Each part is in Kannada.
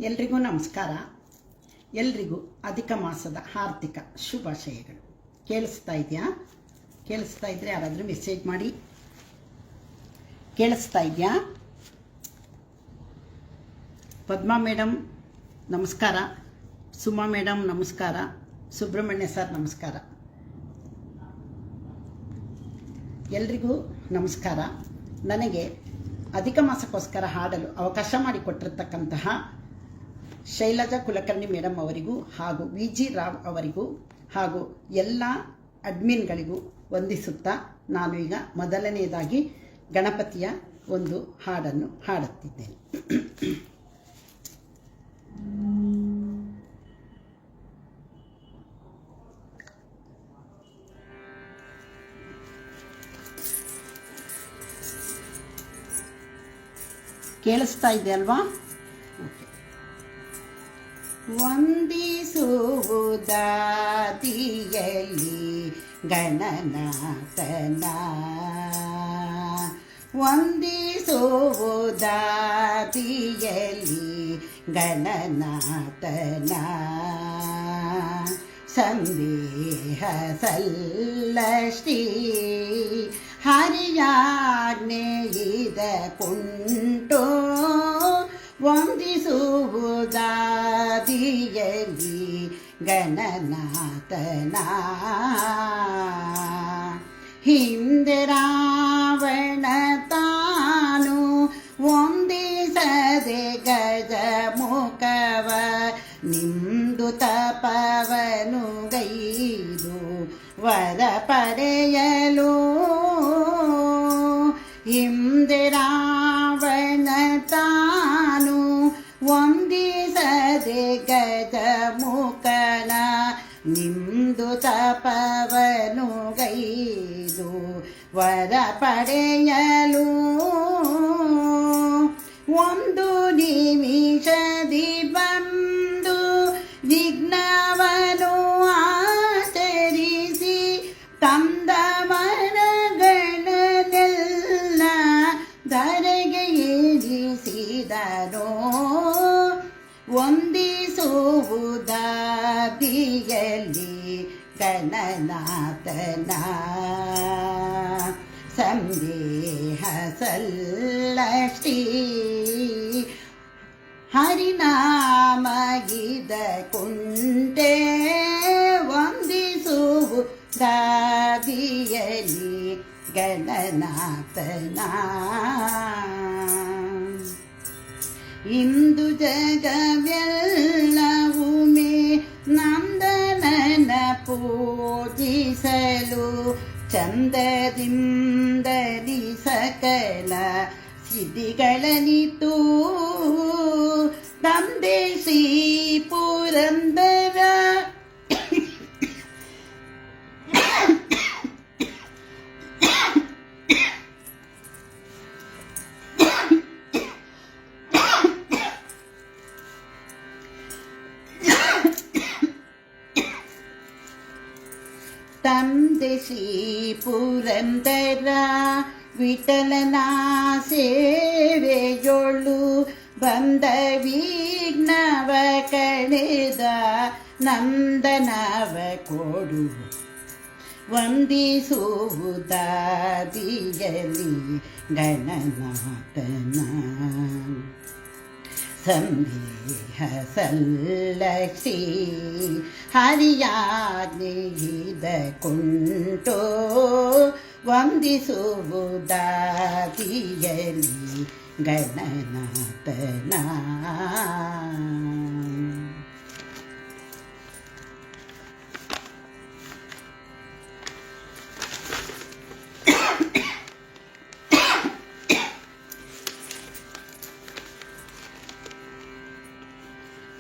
ಎಲ್ರಿಗೂ ನಮಸ್ಕಾರ. ಎಲ್ರಿಗೂ ಅಧಿಕ ಮಾಸದ ಹಾರ್ದಿಕ ಶುಭಾಶಯಗಳು. ಕೇಳಿಸ್ತಾ ಇದೆಯಾ? ಕೇಳಿಸ್ತಾ ಇದ್ದರೆ ಯಾರಾದರೂ ಮೆಸೇಜ್ ಮಾಡಿ. ಕೇಳಿಸ್ತಾ ಇದೆಯಾ? ಪದ್ಮಾ ಮೇಡಮ್ ನಮಸ್ಕಾರ, ಸುಮಾ ಮೇಡಮ್ ನಮಸ್ಕಾರ, ಸುಬ್ರಹ್ಮಣ್ಯ ಸರ್ ನಮಸ್ಕಾರ. ಎಲ್ರಿಗೂ ನಮಸ್ಕಾರ. ನನಗೆ ಅಧಿಕ ಮಾಸಕ್ಕೋಸ್ಕರ ಹಾಡಲು ಅವಕಾಶ ಮಾಡಿಕೊಟ್ಟಿರ್ತಕ್ಕಂತಹ ಶೈಲಜಾ ಕುಲಕರ್ಣಿ ಮೇಡಮ್ ಅವರಿಗೂ ಹಾಗೂ ವಿ.ಜಿ. ರಾವ್ ಅವರಿಗೂ ಹಾಗೂ ಎಲ್ಲ ಅಡ್ಮಿನ್ಗಳಿಗೂ ವಂದಿಸುತ್ತಾ ನಾನು ಈಗ ಮೊದಲನೆಯದಾಗಿ ಗಣಪತಿಯ ಒಂದು ಹಾಡನ್ನು ಹಾಡುತ್ತಿದ್ದೇನೆ. ಕೇಳಿಸ್ತಾ ಇದೆ ಅಲ್ವಾ? ವಂದಿಸುವುದಾದಿಯಲ್ಲಿ ಗಣನಾಥನ, ವಂದಿಸುವುದಾದಿಯಲ್ಲಿ ಗಣನಾಥನ, ಸಂದೇಹ ಸಲ್ಲಶ್ರೀ ಹರಿಯಾಜ್ಞೆಯಿದ ಕುಂಟೋ, ವಂದಿಸುವುದಾದಿಯಲ್ಲಿ ಗಣನಾಥನ. ಹಿಂದೆ ರಾವಣ ತಾನು ವಂದಿಸದೆ ಗಜ ಮುಖವ, ನಿಮ್ದು ತಪವನು ಗೈದು ವರ ಪಡೆಯಲು. ಹಿಂದೆ ರಾವಣ ತಾನು ವಂದಿಸದೆ ಗಜ ಮುಖನ, ನಿಮ್ದು ತಪವನು ಗೈದು ವರ ಪಡೆಯಲು. ಒಂದು ನಿಮಿಷದಿ ಬಂದು ವಿಘ್ನವನು ಆಚರಿಸಿ, ತಂದ ಮರಗಳನ್ನೆಲ್ಲ ಧರೆಗೆ ಏರಿಸಿದನೋ, ವಂದಿಸುವುದಾದಿಯಲ್ಲಿ ಗಣನಾಥನ. ಸಂದೇಹ ಸಲ್ಲಶ್ರೀ ಹರಿನಾಮಗಿದ ಕುಂಟೆ, ವಂದಿಸುವುದಾದಿಯಲ್ಲಿ ಗಣನಾಥನ. ಇಂದು ಜಗವೆಲ್ಲವೂ ಮೇ ನಂದನನ ಪೂಜಿಸಲು, ಚಂದದಿಂದಲಿ ಸಕಲ ಸಿದ್ಧಿಗಳನಿತು. ತಂದೆ ಶ್ರೀ ಪುರಂದರ ತಂದೆ ಶ್ರೀ ಪುರಂದರ ವಿಠಲನ ಸೇವೆಯೊಳು ಬಂದ ವಿಘ್ನವ ಕಳೆದ ನಂದನವ ಕೊಡು, ವಂದಿಸುವುದಾದಿಯಲ್ಲಿ ಗಣನಾಥನ. ಸಂದೇಹ ಸಲ್ಲಶ್ರೀ ಹರಿಯಾಜ್ಞೆಯಿದ ಕುಂಟೋ, ವಂದಿಸುವುದಾದಿಯಲ್ಲಿ ಗಣನಾಥನ.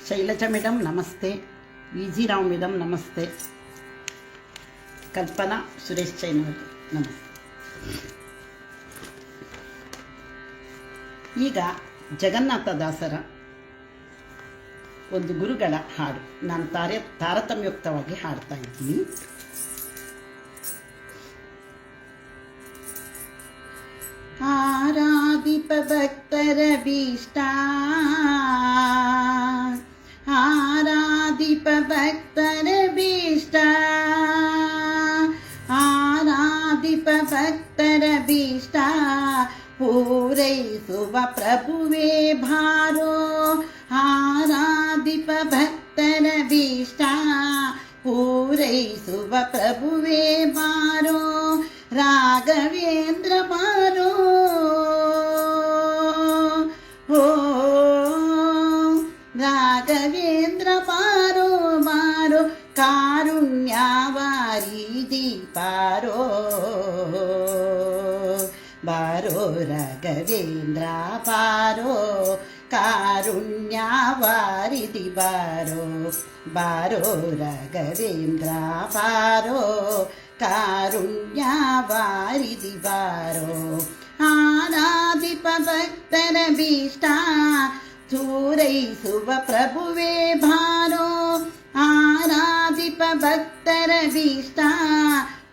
ಶೈಲಜಾ ಮೇಡಮ್ ನಮಸ್ತೆ, ವಿ.ಜಿ. ರಾವ್ ಮೇಡಮ್ ನಮಸ್ತೆ, ಕಲ್ಪನಾ ಸುರೇಶ್ ಚೈನವರು ನಮಸ್ತೆ. ಈಗ ಜಗನ್ನಾಥದಾಸರ ಒಂದು ಗುರುಗಳ ಹಾಡು ನಾನು ತಾರತಮ್ಯುಕ್ತವಾಗಿ ಹಾಡ್ತಾ ಇದ್ದೀನಿ. ಆರಾಧಿಪ ಭಕ್ತರ ಭೀಷ್ಟ ಪೂರೈಸುವ ಪ್ರಭುವೇ ಬಾರೋ ಆರಾಧಿಪ ಭಕ್ತರ ಭೀಷ್ಟ ಪೂರೈಸುವ ಪ್ರಭುವೇ ಬಾರೋ ರಾಘವೇಂದ್ರ ಬಾರೋ ಓ ರಾಘವೇಂದ್ರ ಬಾರೋ ಬಾರೋ ಕಾರುಣ್ಯವಾರಿಧಿ ಬಾರೋ ಬಾರೋ ರಾಘವೇಂದ್ರ ಬಾರೋ ಕಾರುಣ್ಯವಾರಿಧಿ ಬಾರೋ ಬಾರೋ ರಾಘವೇಂದ್ರ ಬಾರೋ ಕಾರುಣ್ಯವಾರಿಧಿ ಬಾರೋ ಆರಾಧಿಪ ಭಕ್ತರ ಭೀಷ್ಟ ಪೂರೈಸುವ ಪ್ರಭುವೇ ಬಾರೋ ಆರಾಧಿಪ ಭಕ್ತರ ಭೀಷ್ಟ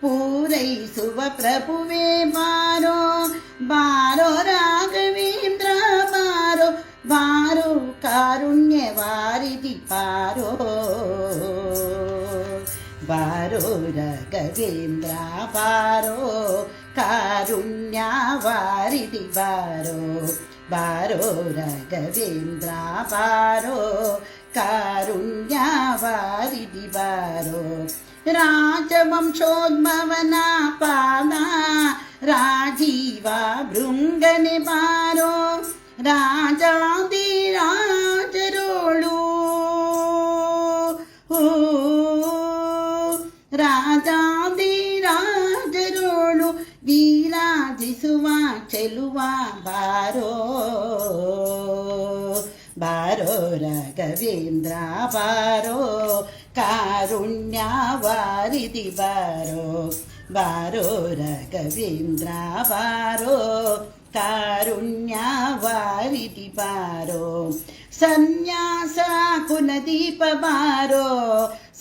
ಪೂರೈಸುವ ಪ್ರಭುವೇ ಬಾರೋ ಬಾರೋ ರಾಘವೇಂದ್ರ ಬಾರೋ ಬಾರೋ ಕಾರುಣ್ಯವಾರಿಧಿ ಬಾರೋ ಬಾರೋ ರಾಘವೇಂದ್ರ ಬಾರೋ ಕಾರುಣ್ಯವಾರಿಧಿ ಬಾರೋ ಬಾರೋ ರಾಘವೇಂದ್ರ ಬಾರೋ ಕಾರುಣ್ಯವಾರಿಧಿ ಬಾರೋ ರಾಜವಂಶೋದ್ಭವನ ಪಾದ ರಾಜೀವ ಭೃಂಗನೆ ಬಾರೋ ರಾಜಾದಿರಾಜರೋಳು ರಾಜಾದಿರಾಜರೋಳು ವಿರಾಜಿಸುವ ಚೆಲುವ ಬಾರೋ ಬಾರೋ ರಾಘವೇಂದ್ರ ಬಾರೋ ಕಾರುಣ್ಯವಾರಿಧಿ ಬಾರೋ ಬಾರೋ ರಾಘವೇಂದ್ರ ಬಾರೋ ಕಾರುಣ್ಯವಾರಿಧಿ ಬಾರೋ ಸನ್ಯಾಸ ಕುಲದೀಪ ಬಾರೋ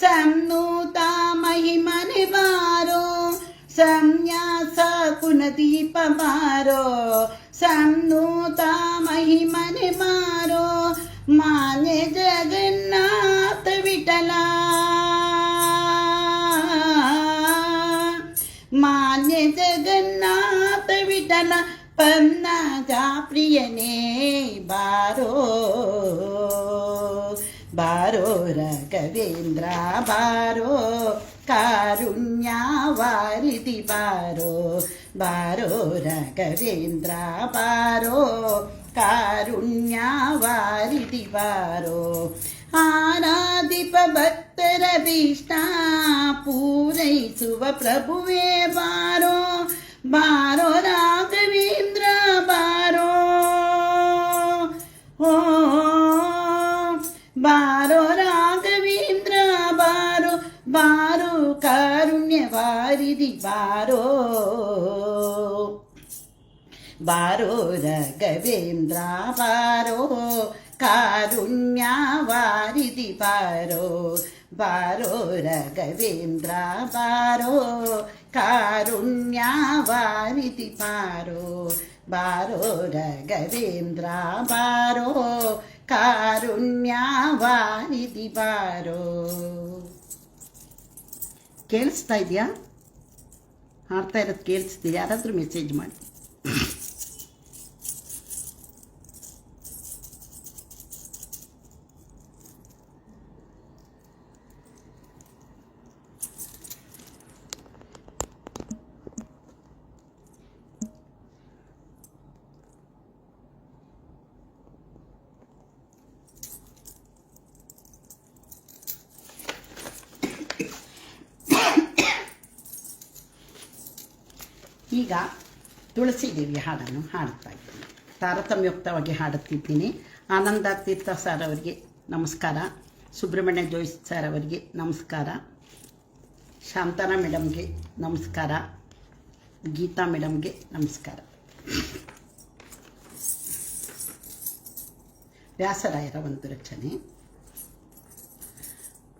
ಸಂನೂತ ಮಹಿಮನೆ ಬಾರೋ ಸಂನ್ಯಾಸ ಕುಲದೀಪ ಬಾರೋ ಸಂನೂತ ಮಹಿಮನೆ ಬಾರೋ ಮಾನ್ಯ ಜಗನ್ನಾಥ ವಿಠಲ ಮಾನ್ಯ ಜಗನ್ನಾಥ ವಿಠಲ ಪನ್ನಗ ಪ್ರಿಯನೇ ಬಾರೋ ಬಾರೋ ರಾಘವೇಂದ್ರ ಬಾರೋ ಕಾರುಣ್ಯವಾರಿಧಿ ಬಾರೋ ಬಾರೋ ರಾಘವೇಂದ್ರ ಬಾರೋ ಕಾರುಣ್ಯವಾರಿಧಿ ಬಾರೋ ಆರಾಧಿಪ ಭಕ್ತರ ಭೀಷ್ಟ ಪೂರೈಸುವ ಪ್ರಭುವೇ ಬಾರೋ ಬಾರೋ ರಾಘವೇಂದ್ರ ಬಾರೋ ಓ ಬಾರೋ ರಾಘವೇಂದ್ರ ಬಾರೋ ಬಾರೋ ಕಾರುಣ್ಯವಾರಿಧಿ ಬಾರೋ ಬಾರೋ ರಾಘವೇಂದ್ರ ಬಾರೋ ಕಾರುಣ್ಯವಾರಿಧಿ ಬಾರೋ ಬಾರೋ ರಾಘವೇಂದ್ರ ಬಾರೋ ಕಾರುಣ್ಯವಾರಿಧಿ ಬಾರೋ ಬಾರೋ ರಾಘವೇಂದ್ರ ಬಾರೋ ಕಾರುಣ್ಯವಾರಿಧಿ ಬಾರೋ ಕೇಳಿಸ್ತಾ ಇದೆಯಾ? ಹಾಡ್ತಾ ಇರೋದು ಕೇಳಿಸ್ತೀವಿ? ಯಾರಾದರೂ ಮೆಸೇಜ್ ಮಾಡಿ. ಈಗ ತುಳಸಿ ದೇವಿ ಹಾಡನ್ನು ಹಾಡುತ್ತಾ ಇದ್ದೀನಿ. ತಾರತಮ್ಯಯುಕ್ತವಾಗಿ ಹಾಡುತ್ತಿದ್ದೀನಿ. ಆನಂದ ತೀರ್ಥ ಸರ್ ಅವರಿಗೆ ನಮಸ್ಕಾರ, ಸುಬ್ರಹ್ಮಣ್ಯ ಜೋಯಿಸ್ ಸರ್ ಅವರಿಗೆ ನಮಸ್ಕಾರ, ಶಾಂತನಾ ಮೇಡಮ್ಗೆ ನಮಸ್ಕಾರ, ಗೀತಾ ಮೇಡಮ್ಗೆ ನಮಸ್ಕಾರ. ವ್ಯಾಸರಾಯರ ಒಂದು ರಚನೆ.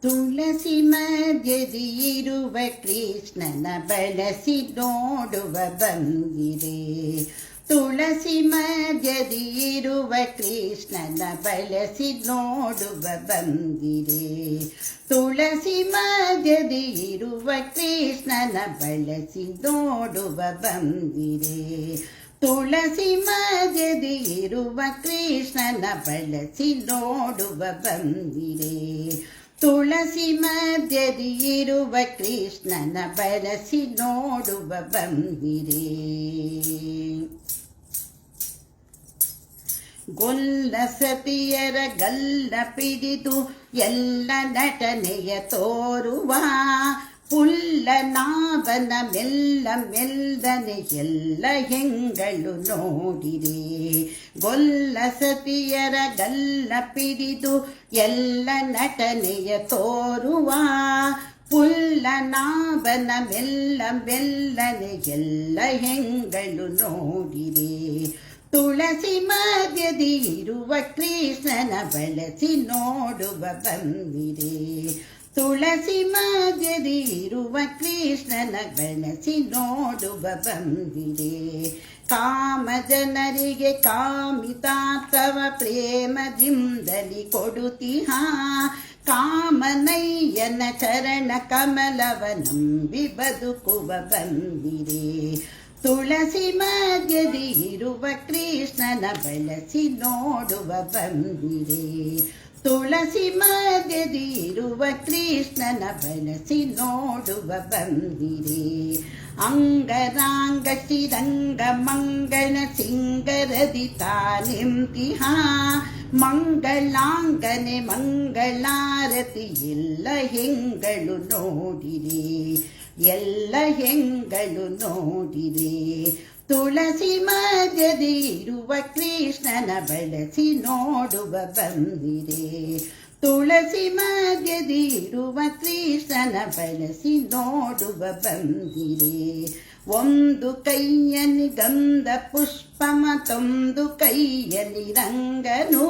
ತುಳಸಿ ಮಧ್ಯದಿರುವ ಕೃಷ್ಣನ ಬಳಸಿ ನೋಡುವ ಬಂದಿರೆ, ತುಳಸಿ ಮಧ್ಯದಿರುವ ಕೃಷ್ಣನ ಬಳಸಿ ನೋಡುವ ಬಂದಿರೆ, ತುಳಸಿ ಮಧ್ಯದಿರುವ ಕೃಷ್ಣನ ಬಳಸಿ ನೋಡುವ ಬಂದಿರೆ, ತುಳಸಿ ಮಧ್ಯದಿ ಇರುವ ಕೃಷ್ಣನ ಬಳಸಿ ನೋಡುವ ಬಂದಿರೆ. ತುಳಸಿ ಮಧ್ಯದಿ ಇರುವ ಕೃಷ್ಣನ ಬಳಸಿ ನೋಡುವ ಬಂದಿರೆ. ಗೊಲ್ಲ ಸತಿಯರ ಗಲ್ಲ ಪಿಡಿದು ಎಲ್ಲ ನಟನೆಯ ತೋರುವ ಪುಲ್ಲನಾಭನ ಮೆಲ್ಲ ಮೆಲ್ಲನೆ ಎಲ್ಲ ಹೆಂಗಳು ನೋಡಿರೆ. ಗೊಲ್ಲ ಸತಿಯರ ಗಲ್ಲ ಪಿಡಿದು ಎಲ್ಲ ನಟನೆಯ ತೋರುವ ಪುಲ್ಲನಾಭನ ಮೆಲ್ಲ ಮೆಲ್ಲನೆ ಎಲ್ಲ ಹೆಂಗಳು ನೋಡಿರೆ. ತುಳಸಿ ಮಧ್ಯದಿ ಇರುವ ಕೃಷ್ಣನ ಬಳಸಿ ನೋಡುವ ಬಂದಿರೆ. ತುಳಸಿ ಮಧ್ಯದಿ ಇರುವ ಕೃಷ್ಣನ ಬಳಸಿ ನೋಡುವ ಬಂದಿರೆ. ಕಾಮ ಜನರಿಗೆ ಕಾಮಿತಾರ್ಥವ ಪ್ರೇಮದಿಂದಲಿ ಕೊಡುತ್ತಿಹ ಕಾಮನಯ್ಯನ ಚರಣ ಕಮಲವ ನಂಬಿ ಬದುಕುವ ಬಂದಿರೆ. ತುಳಸಿ ಮಧ್ಯದಿ ಇರುವ ಕೃಷ್ಣನ ಬಳಸಿ ನೋಡುವ ಬಂದಿರೆ. ತುಳಸಿ ಮಧ್ಯದಿ ಇರುವ ಕೃಷ್ಣನ ಬಳಸಿ ನೋಡುವ ಬಂದಿರೆ. ಅಂಗರಾಂಗ ಶ್ರೀರಂಗ ಮಂಗಳ ಸಿಂಗರದಿ ತಾನಿಂತಿಹ ಮಂಗಳಾಂಗನೆ ಮಂಗಳಾರತಿ ಎಲ್ಲ ಹೆಂಗಳು ನೋಡಿರೆ. ಎಲ್ಲ ಹೆಂಗಳು ನೋಡಿರೆ. ತುಳಸಿ ಮಧ್ಯದಿ ಇರುವ ಕೃಷ್ಣನ ಬಳಸಿ ನೋಡುವ ಬಂದಿರೆ. ತುಳಸಿ ಮಧ್ಯದಿ ಇರುವ ಕೃಷ್ಣನ ಬಳಸಿ ನೋಡುವ ಬಂದಿರೆ. ಒಂದು ಕೈಯಲ್ಲಿ ಗಂಧ ಪುಷ್ಪ ಮತ್ತೊಂದು ಕೈಯಲ್ಲಿ ರಂಗನು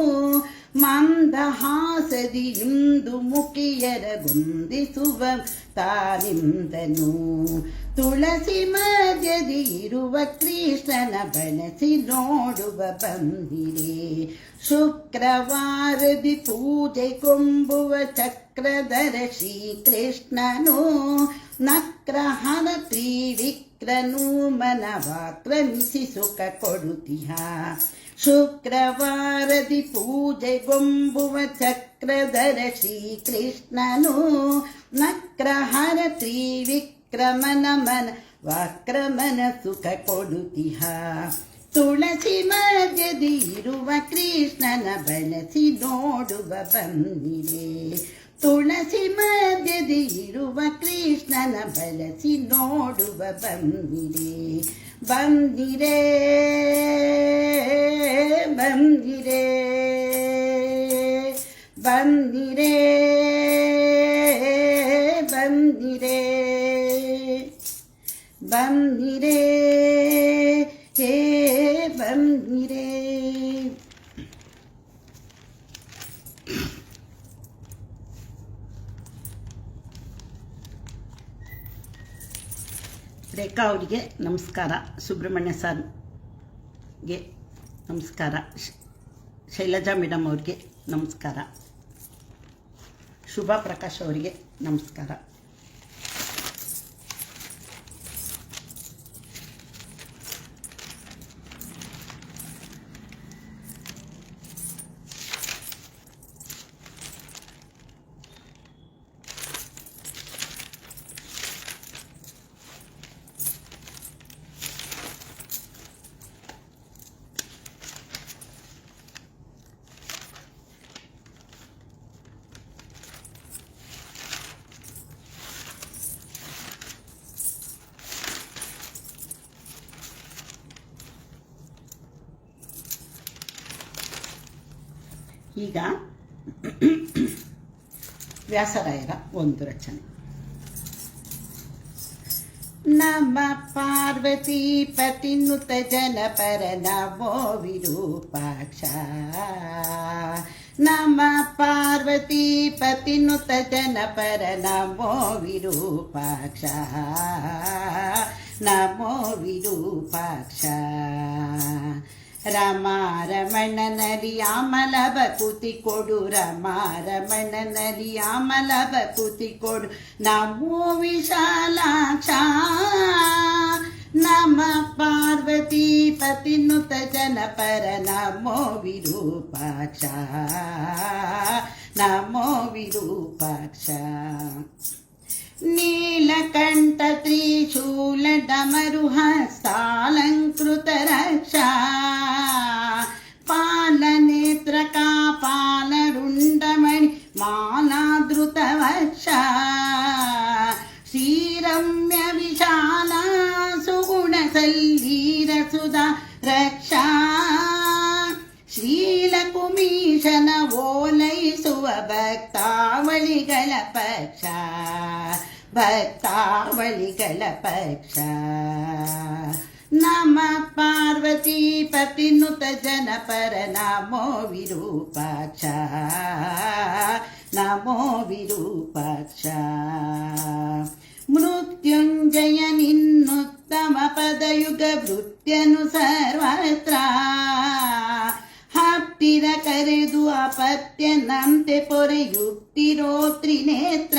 ಮಂದಹಾಸದಿ ಇಂದು ಮುಖಿಯರ ಗುಂದಿಸುವ ತಾನಿಂದನು. ತುಳಸಿ ಮಧ್ಯದಿ ಇರುವ ಕೃಷ್ಣನ ಬಳಸಿ ನೋಡುವ ಬಂದಿರೆ. ಶುಕ್ರವಾರದಿ ಪೂಜೆ ಕೊಂಬುವ ಚಕ್ರಧರ ಶ್ರೀಕೃಷ್ಣನು ನಕ್ರಹರ ತ್ರಿವಿಕ್ರನು ಮನವಾಕ್ರಮಿಸಿ ಸುಖ ಕೊಡುತ್ತಿಹ. ಶುಕ್ರವಾರದಿ ಪೂಜೆಗೊಂಬುವ ಚಕ್ರಧರ ಶ್ರೀಕೃಷ್ಣನು ನಕ್ರಹರ ತ್ರಿವಿಕ್ರಮನ ಮನ ವಾಕ್ರಮನ ಸುಖ ಕೊಡುತ್ತಿಹ. ತುಳಸಿ ಮಧ್ಯದಿ ಇರುವ ಕೃಷ್ಣನ ಬಳಸಿ ನೋಡುವ ಬಂದಿರೆ. ತುಳಸಿ ಮಧ್ಯದಿ ಇರುವ ಕೃಷ್ಣನ ಬಳಸಿ ನೋಡುವ ಬಂದಿರೆ. ಬಂದಿರೆ ಬಂದಿರೆ ಬಂದಿರೆ ಬಂದಿರೆ ಬಂದಿರೆ ಹೇ ಬಂದಿರೆ. ರೇಖಾ ಅವರಿಗೆ ನಮಸ್ಕಾರ, ಸುಬ್ರಹ್ಮಣ್ಯ ಸರ್ಗೆ ನಮಸ್ಕಾರ, ಶೈಲಜಾ ಮೇಡಮ್ ಅವ್ರಿಗೆ ನಮಸ್ಕಾರ, ಶುಭಾ ಪ್ರಕಾಶ್ ಅವರಿಗೆ ನಮಸ್ಕಾರ. ಈಗ ವ್ಯಾಸರಾಯರ ಒಂದು ರಚನೆ. ನಮ ಪಾರ್ವತಿ ಪತಿನುತ ಜನಪರ ನಮೋ ವಿರೂಪಾಕ್ಷ. ನಮ ಪಾರ್ವತಿ ಪತಿನುತ ಜನಪರ ನಮೋ ವಿರೂಪಾಕ್ಷ. ನಮೋ ವಿರೂಪಾಕ್ಷ. ರಮಾರಮಣನರಿ ಆಮಲ ಬಕುತಿ ಕೊಡು. ರಮಾರಮಣನರಿ ಆಮಲ ಬಕುತಿ ಕೊಡು. ನಮೋ ವಿಶಾಲಾಕ್ಷ. नमः पार्वतीपतिनुत जनपर नमो विरूपाक्ष नमो विरूपाक्ष नीलकण्ठ त्रिशूलडमरुहस्तालङ्कृतरक्षा पालनेत्रका पालरुण्डमणि मालाधृतवक्षा श्रीरम्य विशाला सुगुणसल्लीरसुधा रक्षा ಶ್ರೀಲಕುಮೀಶನ ಓಲೈಸುವ ಭಕ್ತಾವಳಿಗಳ ಪಕ್ಷ ಭಕ್ತಾವಳಿಗಳ ಪಕ್ಷ ನಮಃ ಪಾರ್ವತೀಪತಿನುತ ಜನಪರ ನಮೋ ವಿರೂಪಾಕ್ಷ ನಮೋ ವಿರೂಪಾಕ್ಷ ಮೃತ್ಯುಂಜಯ ನಿನ್ನುತ್ತಮ ಪದಯುಗ ಭೃತ್ಯನು ಸರ್ವತ್ರ ಹತ್ತಿರ ಕರೆದು ಅಪತ್ಯನಂತೆ ಪೊರೆಯುತ್ತಿರೋ ತ್ರಿನೇತ್ರ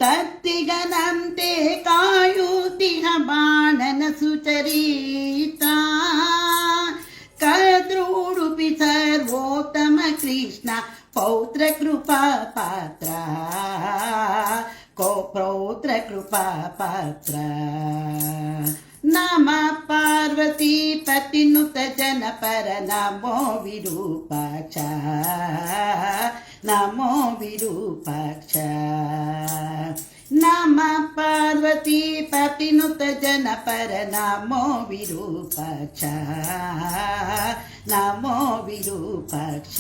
ತತ್ತಿಗನಂತೆ ಕಾಯುತ್ತಿಹ ಬಾಣನ ಸುಚರಿತ ಕದ್ರೂಡುಪಿ ಸರ್ವೋತ್ತಮ ಕೃಷ್ಣ ಪೌತ್ರ ಕೃಪಾ ಪಾತ್ರ ಪೌತ್ರ ಕೃಪಾ ಪಾತ್ರ ನಮಃ ಪಾರ್ವತೀಪತಿನುತ ಜನಪರ ನಮೋ ವಿರೂಪಾಕ್ಷ ನಮೋ ವಿರೂಪಾಕ್ಷ ನಮಃ ಪಾರ್ವತೀಪತಿನುತ ಜನಪರ ನಮೋ ವಿರೂಪಾಕ್ಷ ನಮೋ ವಿರೂಪಾಕ್ಷ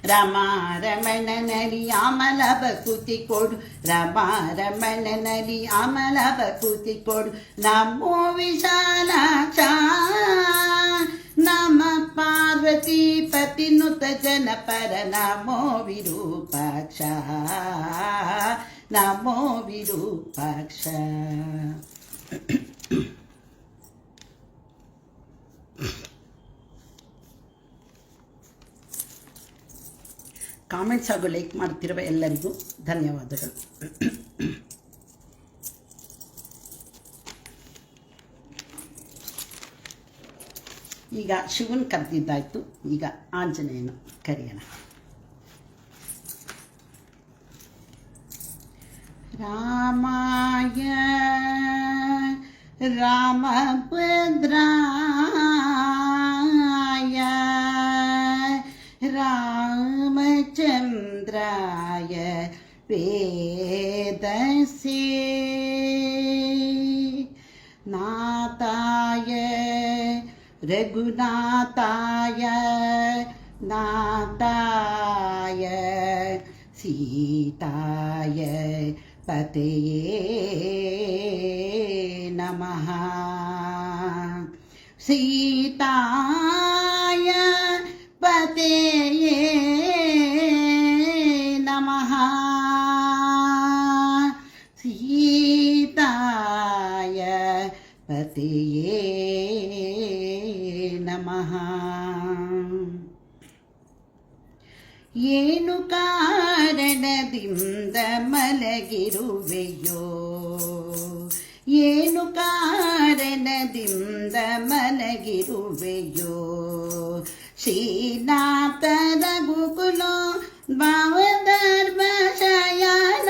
ರಮಾರಮಣನಲಿ ಅಮಲ ಬಕುತಿ ಕೊಡು ರಮಾರಮಣನಲಿ ಅಮಲ ಬಕುತಿ ಕೊಡು ನಮೋ ವಿಶಾಲಾಕ್ಷ ನಮಃ ಪಾರ್ವತೀಪತಿನುತ ಜನಪರ ನಮೋ ವಿರೂಪಾಕ್ಷ ನಮೋ ವಿರೂಪಾಕ್ಷ ಕಾಮೆಂಟ್ಸ್ ಹಾಗೂ ಲೈಕ್ ಮಾಡ್ತಿರುವ ಎಲ್ಲರಿಗೂ ಧನ್ಯವಾದಗಳು. ಈಗ ಶಿವನ್ ಕರೆದಿದ್ದಾಯ್ತು, ಈಗ ಆಂಜನೇಯನ ಕರೆಯೋಣ. ರಾಮಾಯ ರಾಮಭದ್ರಾಯ ರಾಮಚಂದ್ರಾಯ ವೇದಸೇ ನಾಥಾಯ ರಘುನಾಥಾಯ ನಾಥಾಯ ಸೀತಾಯ ಪತಯೇ ನಮಃ ಸೀತಾಯ ಪತಯೇ ನಮಃ ಸೀತಾಯ ಪತಯೇ ನಮಃ. ಏನು ಕಾರಣದಿಂದ ಮಲಗಿರುವೆಯೋ, ಏನು ಕಾರಣದಿಂದ ಮಲಗಿರುವೆಯೋ, ಶ್ರೀನಾಥನ ಗುಕುಲೋ ಭಾವಧರ್ಮ ಶಯನ,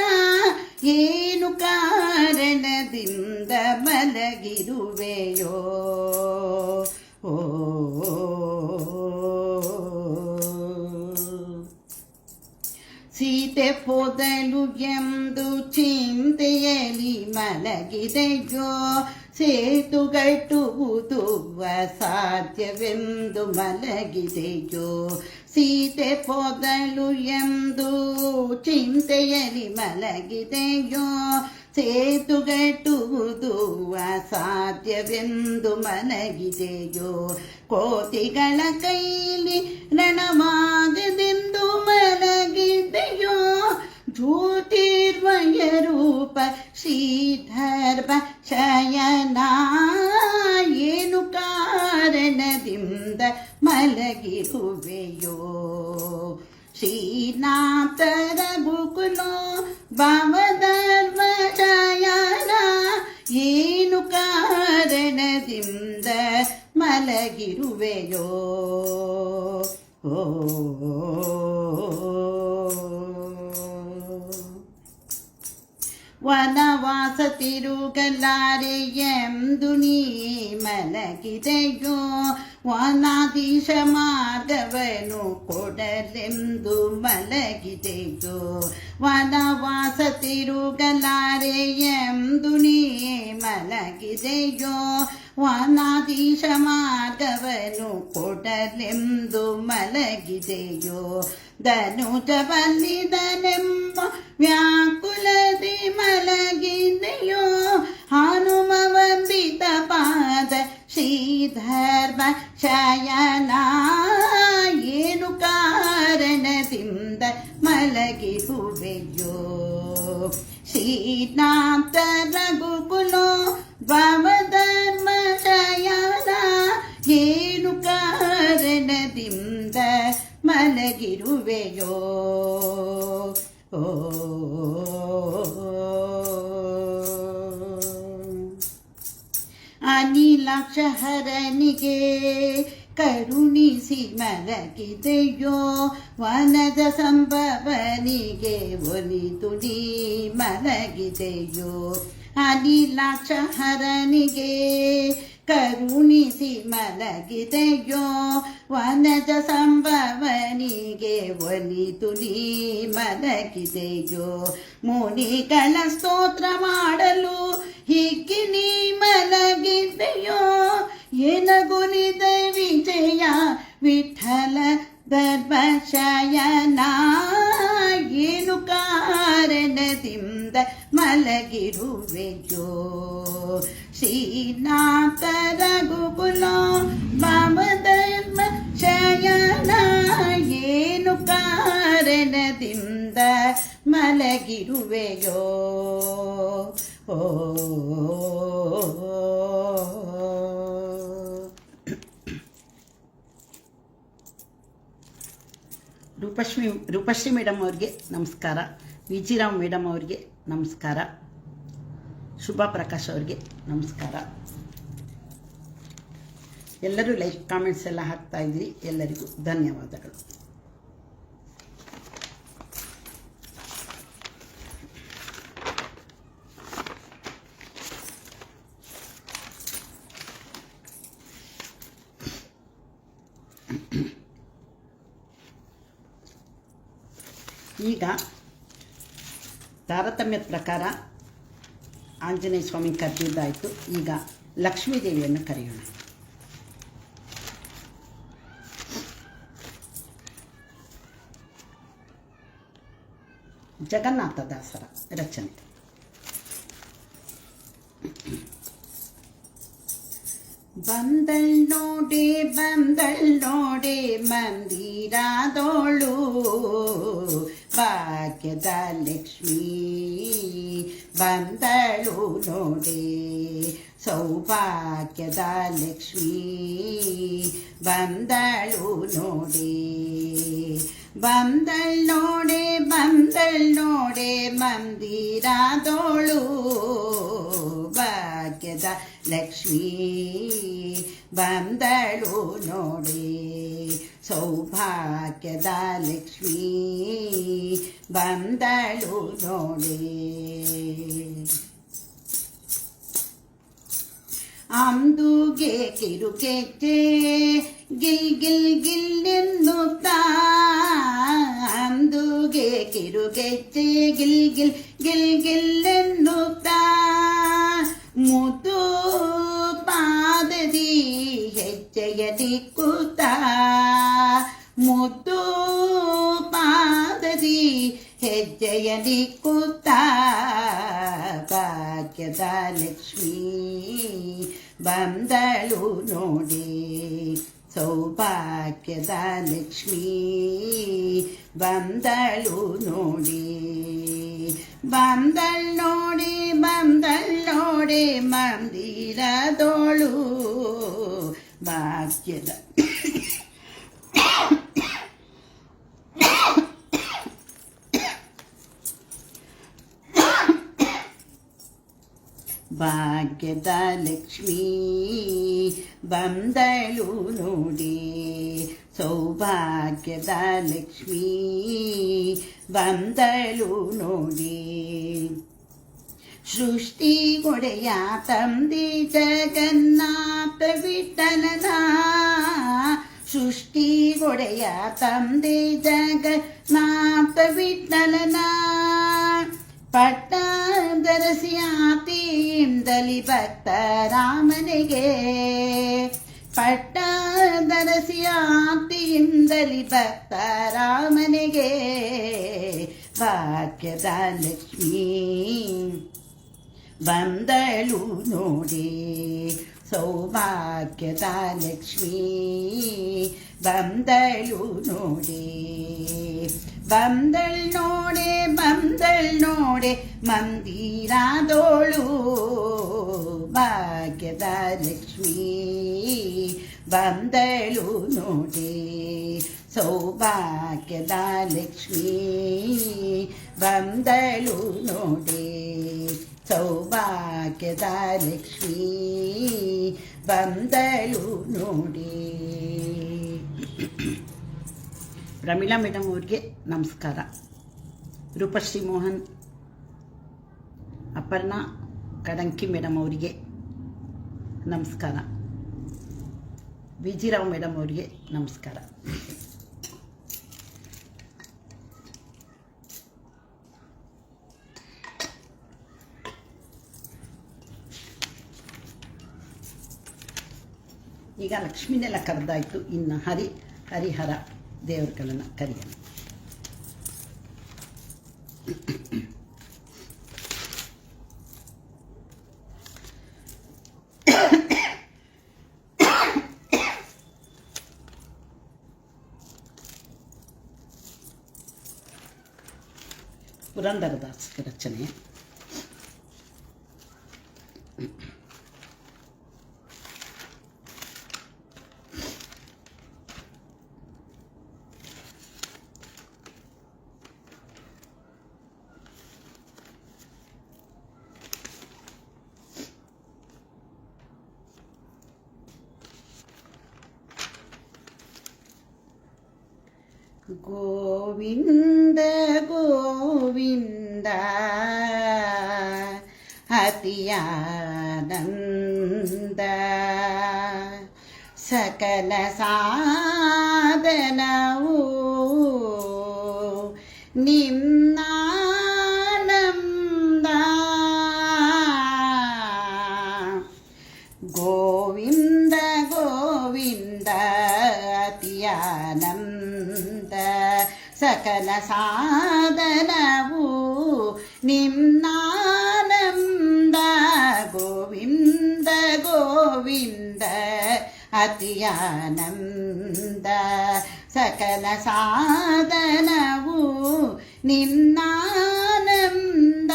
ಏನು ಕಾರಣದಿಂದ ಮಲಗಿರುವೆಯೋ. ಓ ಸೀತೆ ಹೋದಲು ಎಂದು ಚಿಂತೆಯಲ್ಲಿ ಮಲಗಿದೆಯೋ, ಸೇತುಗಟ್ಟುವುದು ಅಸಾಧ್ಯವೆಂದು ಮಲಗಿದೆಯೋ. ಸೀತೆ ಹೋದಲು ಎಂದು ಚಿಂತೆಯಲ್ಲಿ ಮಲಗಿದೆಯೋ, ಸೇತುಗಟ್ಟುವುದು ಅಸಾಧ್ಯವೆಂದು ಮಲಗಿದೆಯೋ. ಕೋತಿಗಳ ಕೈಲಿ ರಣವಾಗದೆಂದು ಮಲಗಿದೆಯೋ, ಜ್ಯೋತಿರ್ಮಯ ರೂಪ ಶ್ರೀಧರ್ಮ ಶಯನ, ಏನು ಕಾರಣದಿಂದ ಮಲಗಿರುವೆಯೋ. ಶ್ರೀನಾಥರ ಗುಕುಲೋ ಭಾವಧರ್ಮ ಶಯನ, ಮಲಗಿರುವೆಯೋ ವನವಾಸ ತಿರುಗಲಾರೆ ಎಂದು ನೀ ಮಲಗಿದೆಯೋ ವನಾಧೀಶ ಮಾರ್ಗವನು ಕೊಡಲೆಂದು ಮಲಗಿದೆಯೋ ವನವಾಸ ತಿರುಗಲಾರೆ ಎಂದು ನೀ ಮಲಗಿದೆಯೋ ವನಾಧೀಶ ಮಾರ್ಗವನು ಕೊಡಲೆಂದು ಮಲಗಿದೆಯೋ ಧನುಜ ಬಲ್ಲಿದನೆಂಬ ವ್ಯಾಕುಲದಿ ಮಲಗಿದೆಯೋ ಹನುಮವಂಬಿತ ಪಾದ ಶ್ರೀಧರ್ಮ ಶಯನ ಏನು ಕಾರಣದಿಂದ ಮಲಗಿರುವೆಯೋ ಶ್ರೀನಾಥ ರಘುಕುಲೋ ಭವಧರ್ಮ ಶಯನ ಏನು ಕಾರಣದಿಂದ ಮಲಗಿರುವೆಯೋ ಅನಿಲಾಕ್ಷಹರನಿಗೆ ಕರುಣಿಸಿ ಮಲಗಿದೆಯೋ ವನದ ಸಂಭವನಿಗೆ ಒಲಿದು ನೀ ಮಲಗಿದೆಯೋ ಅನಿಲಾಕ್ಷಹರನಿಗೆ ಕರುಣಿಸಿ ಮಲಗಿದೆಯೋ ವನಜ ಸಂಭವನಿಗೆ ಒಲಿದು ನೀ ಮಲಗಿದೆಯೋ ಮುನಿಗಳ ಸ್ತೋತ್ರ ಮಾಡಲು ಹಿಕ್ಕಿ ನೀ ಮಲಗಿದೆಯೋ ಏನಗುನಿದ ವಿಜಯ ವಿಠಲ ಧರ್ಮಶಯನ ಏನು ಕಾರಣದಿಂದ ಮಲಗಿರುವೆಯೋ ಶ್ರೀನಾಥ ರಘುಕುಲೋ ಭವಧರ್ಮ ಶಯನ ಏನು ಕಾರಣದಿಂದ ಮಲಗಿರುವೆಯೋ ರೂಪಶ್ರೀ ಮೇಡಮ್ ಅವ್ರಿಗೆ ನಮಸ್ಕಾರ, ವಿಜಿರಾವ್ ಮೇಡಮ್ ಅವ್ರಿಗೆ ನಮಸ್ಕಾರ, ಶುಭಾ ಪ್ರಕಾಶ್ ಅವ್ರಿಗೆ ನಮಸ್ಕಾರ. ಎಲ್ಲರೂ ಲೈಕ್ ಕಾಮೆಂಟ್ಸ್ ಎಲ್ಲ ಹಾಕ್ತಾ ಇದ್ದೀರಿ, ಎಲ್ಲರಿಗೂ ಧನ್ಯವಾದಗಳು. ಈಗ ತಾರತಮ್ಯದ ಪ್ರಕಾರ ಆಂಜನೇಯ ಸ್ವಾಮಿ ಕರೆದಿದ್ದಾಯಿತು. ಈಗ ಲಕ್ಷ್ಮೀದೇವಿಯನ್ನು ಕರೆಯೋಣ. ಜಗನ್ನಾಥದಾಸರ ರಚನೆ. ಬಂದಳ್ ನೋಡೆ ಮಂದಿರದೋಳು ಭಾಗ್ಯದ ಲಕ್ಷ್ಮೀ ಬಂದಳು ನೋಡೆ ಸೌಭಾಗ್ಯದ ಲಕ್ಷ್ಮೀ ಬಂದಳು ನೋಡೆ ಬಂದಳ್ ನೋಡೆ ಮಂದಿರದೋಳು ಭಾಗ್ಯದ ಲಕ್ಷ್ಮೀ ಬಂದಳು ನೋಡೆ ಸೌಭಾಗ್ಯದ ಲಕ್ಷ್ಮೀ ಬಂದಳು ನೋಡೆ ಅಂದುಗೆ ಕಿರುಗೆಜ್ಜೆ ಗಿಲ್ ಗಿಲ್ ಗಿಲ್ ಎನ್ನುತ್ತಾ ಅಂದುಗೆ ಕಿರುಗೆಜ್ಜೆ ಗಿಲ್ ಗಿಲ್ ಗಿಲ್ ಗಿಲ್ ಎನ್ನುತ್ತಾ ಮುದ್ದು ಪಾದದಿ ಹೆಜ್ಜೆಯ ದಿಕ್ಕುತ್ತಾ ಮುದ್ದು ಪಾದದಿ ಹೆಜ್ಜೆಯ ದಿಕ್ಕುತ್ತಾ ಭಾಗ್ಯದ ಲಕ್ಷ್ಮೀ ಬಂದಳು ನೋಡೆ ಸೌಭಾಗ್ಯದ ಲಕ್ಷ್ಮೀ ಬಂದಳು ನೋಡೆ ಬಂದಳ್ ನೋಡೆ ಮಂದಿರದೋಳು ಭಾಗ್ಯದ ಭಾಗ್ಯದ ಲಕ್ಷ್ಮೀ ಬಂದಳು ನೋಡಿ, ಸೌಭಾಗ್ಯದ ಲಕ್ಷ್ಮೀ ಬಂದಳು ನೋಡಿ. ಸೃಷ್ಟಿಗೊಡೆಯ ತಂದೆ ಜಗನ್ನಾಥ ವಿಠಲನ, ಸೃಷ್ಟಿಗೊಡೆಯ ತಂದೆ ಜಗನ್ನಾಥ ವಿಠಲನ. ಪಟ್ಟದರಸಿ ಆತಿಯಿಂದಲಿ ಭಕ್ತರಾಮನಿಗೆ, ಪಟ್ಟದರಸಿ ಆತಿಯಿಂದಲಿ ಭಕ್ತರಾಮನಿಗೆ. ಭಾಗ್ಯದ ಲಕ್ಷ್ಮೀ ಬಂದಳು ನೋಡಿ, ಸೌಭಾಗ್ಯದ ಲಕ್ಷ್ಮೀ ಬಂದಳು ನೋಡಿ. ಬಂದಳ್ ನೋಡೆ ಬಂದಳ್ ನೋಡೆ ಮಂದಿರದೋಳು, ಭಾಗ್ಯದ ಲಕ್ಷ್ಮೀ ಬಂದಳು ನೋಡಿ, ಸೌಭಾಗ್ಯದ ಲಕ್ಷ್ಮೀ ಬಂದಳು ನೋಡಿ, ಸೌಭಾಗ್ಯದ ಲಕ್ಷ್ಮೀ ಬಂದಳು ನೋಡಿ. ಪ್ರಮೀಳಾ ಮೇಡಮ್ ಅವ್ರಿಗೆ ನಮಸ್ಕಾರ. ರೂಪಶ್ರೀ ಮೋಹನ್, ಅಪರ್ಣಾ ಕಡಂಕಿ ಮೇಡಮ್ ಅವರಿಗೆ ನಮಸ್ಕಾರ. ವಿಜಿರಾವ್ ಮೇಡಮ್ ಅವರಿಗೆ ನಮಸ್ಕಾರ. ಈಗ ಲಕ್ಷ್ಮಿನೆಲ್ಲ ಕರೆದಾಯಿತು, ಇನ್ನು ಹರಿಹರ ದೇವರುಗಳನ್ನು ಕರೆಯೋಣ. ಪುರಂದರದಾಸ್ ರಚನೆ. ಗೋವಿಂದ ಗೋವಿಂದ ಅತಿಯಾನಂದ, ಸಕಲ ಸಾಧನವು ನಿನ್ನಾನಂದ. ಗೋವಿಂದ ಗೋವಿಂದ ಅತಿಯಾನಂದ, ಸಕಲ ಸಾಧನವು ನಿನ್ನಾನಂದ. ಗೋವಿಂದ ಗೋವಿಂದ ಅತಿಯಾನಂದ, ಸಕಲ ಸಾಧನವು ನಿನ್ನಾನಂದ.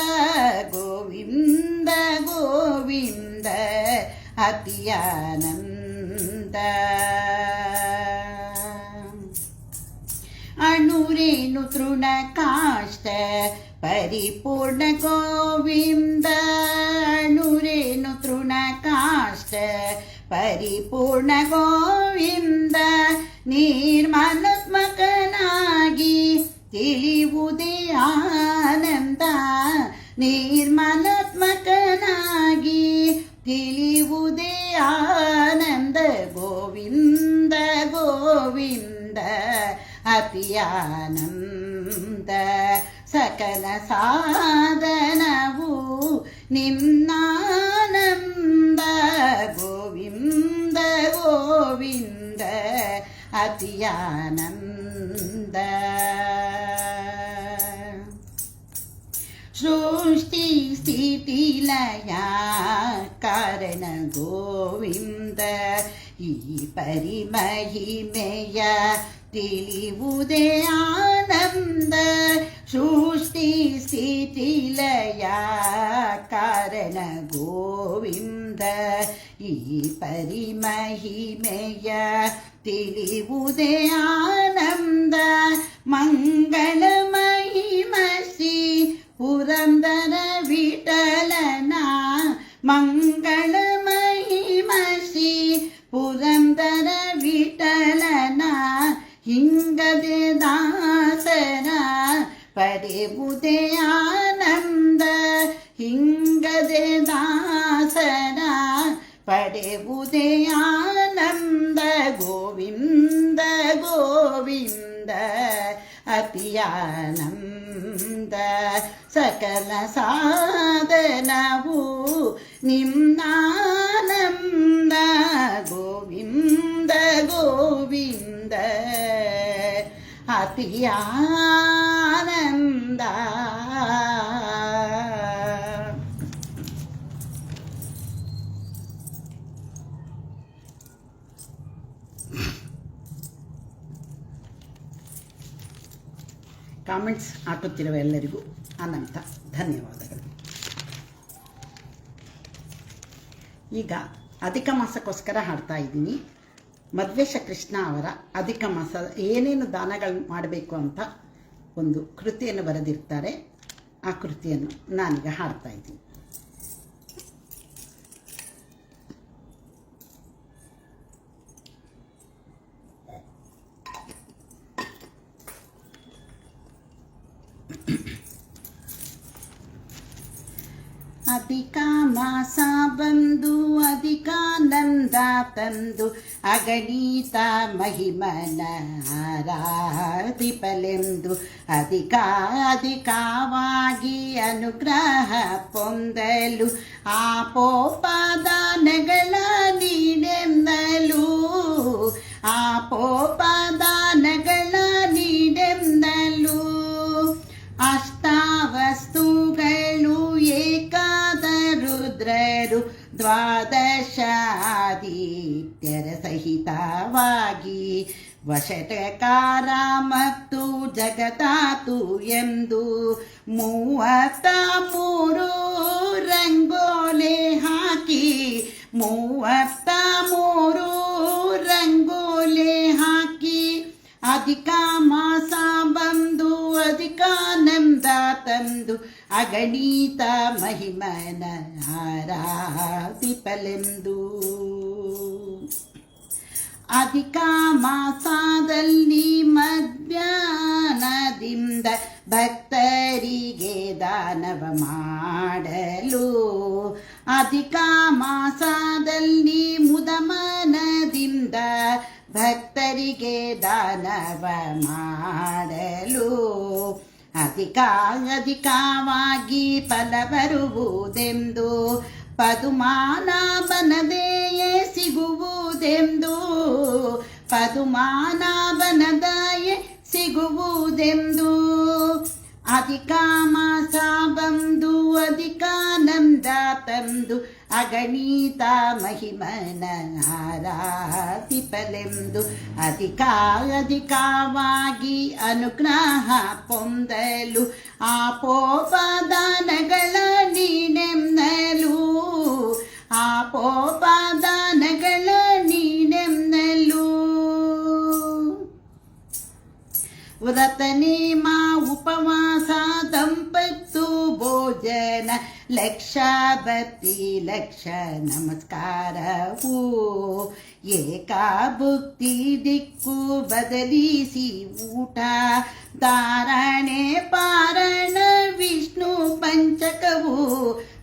ಗೋವಿಂದ ಗೋವಿಂದ ಅತಿಯಾನಂದ. ಅಣುರೇಣು ತೃಣ ಕಾಷ್ಟ ಪರಿಪೂರ್ಣ ಗೋವಿಂದ, ಅಣುರೇಣು ತೃಣ ಕಾಷ್ಟ ಪರಿಪೂರ್ಣ ಗೋವಿಂದ. ನಿರ್ಮಲಾತ್ಮಕನಾಗಿ ತಿಳಿಯುವುದೇ ಆನಂದ, ನಿರ್ಮಲಾತ್ಮಕನಾಗಿ ತಿಳಿಯುವುದೇ ಆನಂದ. ಗೋವಿಂದ ಗೋವಿಂದ ಅತಿಯಾನಂದ, ಸಕಲ ಸಾಧನವು ನಿನ್ನಾನಂದ. ಗೋವಿಂದ ಗೋವಿಂದ ಅತಿಯಾನಂದ. ಸೃಷ್ಟಿ ಸ್ಥಿತಿ ಲಯ ಕಾರಣ ಗೋವಿಂದ, ಈ ಪರಿಮಹಿಮೆಯ ತಿಳಿಯುವುದೇ ಆನಂದ. ಸೃಷ್ಟಿ ಸ್ಥಿತಿ ಲಯ ಕಾರಣ ಗೋವಿಂದ, ಈ ಪರಿಮಹಿಮೆಯ ತಿಳಿಯುವುದೇ ಆನಂದ. ಮಂಗಳ ಮಹಿಮಸಿ ಪುರಂದರ ವಿಠಲನ, ಮಂಗಳ ಮಂಗಳ ಮಹಿಮ ಶ್ರೀ ಪುರಂದರ ವಿಠಲನ ಹಿಂಗದೆ ದಾಸರ ಪಡೆಯುವುದೇ ಆನಂದ ಹಿಂಗದೆ ದಾಸರ ಪಡೆಯುವುದೇ ಆನಂದ ಗೋವಿಂದ ಗೋವಿಂದ ಅತಿಯಾನಂದ ಸಕಲ ಸಾಧನವು ನಿಮ್ನಾನಂದ ಗೋವಿಂದ ಗೋವಿಂದ ಅತಿಯಾನಂದ. ಕಾಮೆಂಟ್ಸ್ ಹಾಕುತ್ತಿರುವ ಎಲ್ಲರಿಗೂ ಅನಂತ ಧನ್ಯವಾದಗಳು. ಈಗ ಅಧಿಕ ಮಾಸಕ್ಕೋಸ್ಕರ ಹಾಡ್ತಾ ಇದ್ದೀನಿ. ಮಧ್ವೇಶ ಕೃಷ್ಣ ಅವರ ಅಧಿಕ ಮಾಸ ಏನೇನು ದಾನಗಳು ಮಾಡಬೇಕು ಅಂತ ಒಂದು ಕೃತಿಯನ್ನು ಬರೆದಿರ್ತಾರೆ. ಆ ಕೃತಿಯನ್ನು ನಾನೀಗ ಹಾಡ್ತಾ ಇದ್ದೀನಿ. ಅಧಿಕ ಮಾಸ ಬಂದು ಅಧಿಕಾನಂದ ತಂದು ಅಗಣಿತ ಮಹಿಮನ ಆರಾಧಿಪಲೆಂದು ಅಧಿಕವಾಗಿ ಅನುಗ್ರಹ ಪೊಂದಲು ಆಪೋಪದಾನಗಳ ನೀಡೆಂದಲು ಆಪೋಪದಾನಗಳ ನೀಡೆಂದಲು ಅಷ್ಟಾವಸ್ತುಗಳು ಏಕಾದ ರುದ್ರರು ದ್ವಾದಶಾದಿತ್ಯರ ಸಹಿತವಾಗಿ ವಶಟಕಾರ ಮತ್ತು ಜಗತಾತು ಎಂದು 33 ರಂಗೋಲೆ ಹಾಕಿ 33 ರಂಗೋಲೆ ಹಾಕಿ ಅಧಿಕ ಮಾಸ ಬಂದು ಅಧಿಕಾನಂದ ತಂದು ಅಗಣಿತ ಮಹಿಮನ ಆರಾಧಿಪಲೆಂದು ಅಧಿಕ ಮಾಸದಲ್ಲಿ ಮಧ್ಯಾಹ್ನದಿಂದ ಭಕ್ತರಿಗೆ ದಾನವ ಮಾಡಲು ಅಧಿಕ ಮಾಸದಲ್ಲಿ ಮುದಮನದಿಂದ ಭಕ್ತರಿಗೆ ದಾನವ ಮಾಡಲು ಅಧಿಕವಾಗಿ ಫಲ ಬರುವುದೆಂದು ಪದುಮಾನಾಭನದಯೇ ಸಿಗುವುದೆಂದು ಪದುಮಾನಾಭನದಯೇ ಸಿಗುವುದೆಂದು ಅಧಿಕ ಮಾಸ ಬಂದು ಅಧಿಕಾನಂದ ತಂದು ಅಗಣಿತ ಮಹಿಮನ ಆರಾಧಿಪಲೆಂದು ಅಧಿಕವಾಗಿ ಅನುಗ್ರಹ ಪೊಂದಲು ಆಪೋಪದಾನಗಳ ನೀನೆಂದಲು ಆಪೋಪದಾನಗಳ ನೀನೆಂದಲು ವ್ರತನೇಮ ಉಪವಾಸ ದಂಪತ್ತು ಭೋಜನ ಲಕ್ಷ ಭಕ್ತಿ ಲಕ್ಷ ನಮಸ್ಕಾರವು ಏಕಾಭುಕ್ತಿ ದಿಕ್ಕು ಬದಲಿಸಿ ಊಟ ಧಾರಣೆ ಪಾರಣ ವಿಷ್ಣು ಪಂಚಕವು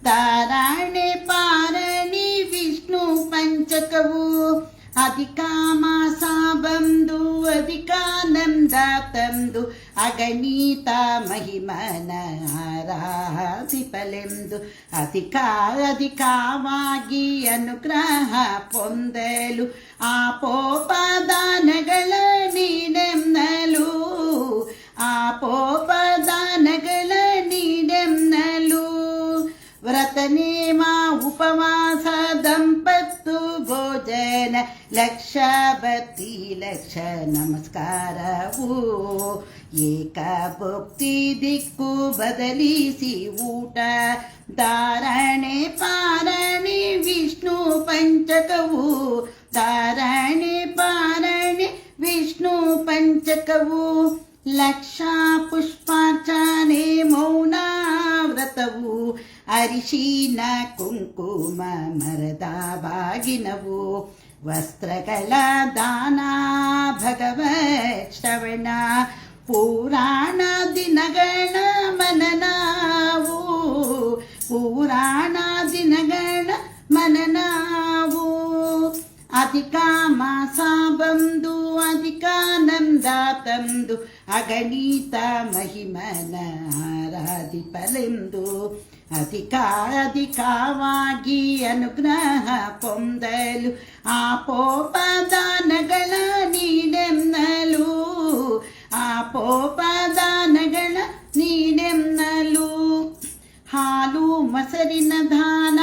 ಧಾರಣೆ ಪಾರಣಿ ವಿಷ್ಣು ಪಂಚಕವು ಅಧಿಕ ಮಾಸ ಬಂದು ಅಧಿಕಾನಂದ ತಂದು ಅಗಣಿತ ಮಹಿಮನ ಆರಾಧಿಪಲೆಂದು ಅಧಿಕವಾಗಿ ಅನುಗ್ರಹ ಪೊಂದಲು ಆಪೋಪದಾನಗಳ ನೀಡೆಂದಲು ಆಪೋಪದಾನಗಳ ನೀಡೆಂದಲು ವ್ರತನೇಮ ಉಪವಾಸ ದಂಪತ್ತು ಭೋಜನ ಲಕ್ಷ ಭಕ್ತಿ ಲಕ್ಷ ನಮಸ್ಕಾರವು ಏಕಭಕ್ತಿ ದಿಕ್ಕು ಬದಲಿಸಿ ಊಟ ಧಾರಣೆ ಪಾರಣಿ ವಿಷ್ಣು ಪಂಚಕವು ಧಾರಣೆ ಪಾರಣಿ ವಿಷ್ಣು ಪಂಚಕವು ಲಕ್ಷ ಪುಷ್ಪಾರ್ಚನೆ ಮೌನ ವ್ರತವು ಅರಿಶಿನ ಕುಂಕುಮ ಮರದ ಬಾಗಿನವು ವಸ್ತ್ರಗಳ ದಾನ ಭಗವತ್ ಶ್ರವಣ ಪುರಾಣ ದಿನಗಳ ಮನನಾವು ಪುರಾಣ ದಿನಗಳ ಮನನಾವು ಅಧಿಕ ಮಾಸ ಬಂದು ಅಧಿಕಾನಂದ ತಂದು ಅಗಣಿತ ಮಹಿಮನ ಆರಾಧಿಪಲೆಂದು ಅಧಿಕವಾಗಿ ಅನುಗ್ರಹ ಪೊಂದಲು ಆಪೋಪದಾನಗಳ ನೀಡೆನ್ನಲು ಆಪೋಪದಾನಗಳ ನೀಡೆನ್ನಲು ಹಾಲು ಮೊಸರಿನ ದಾನ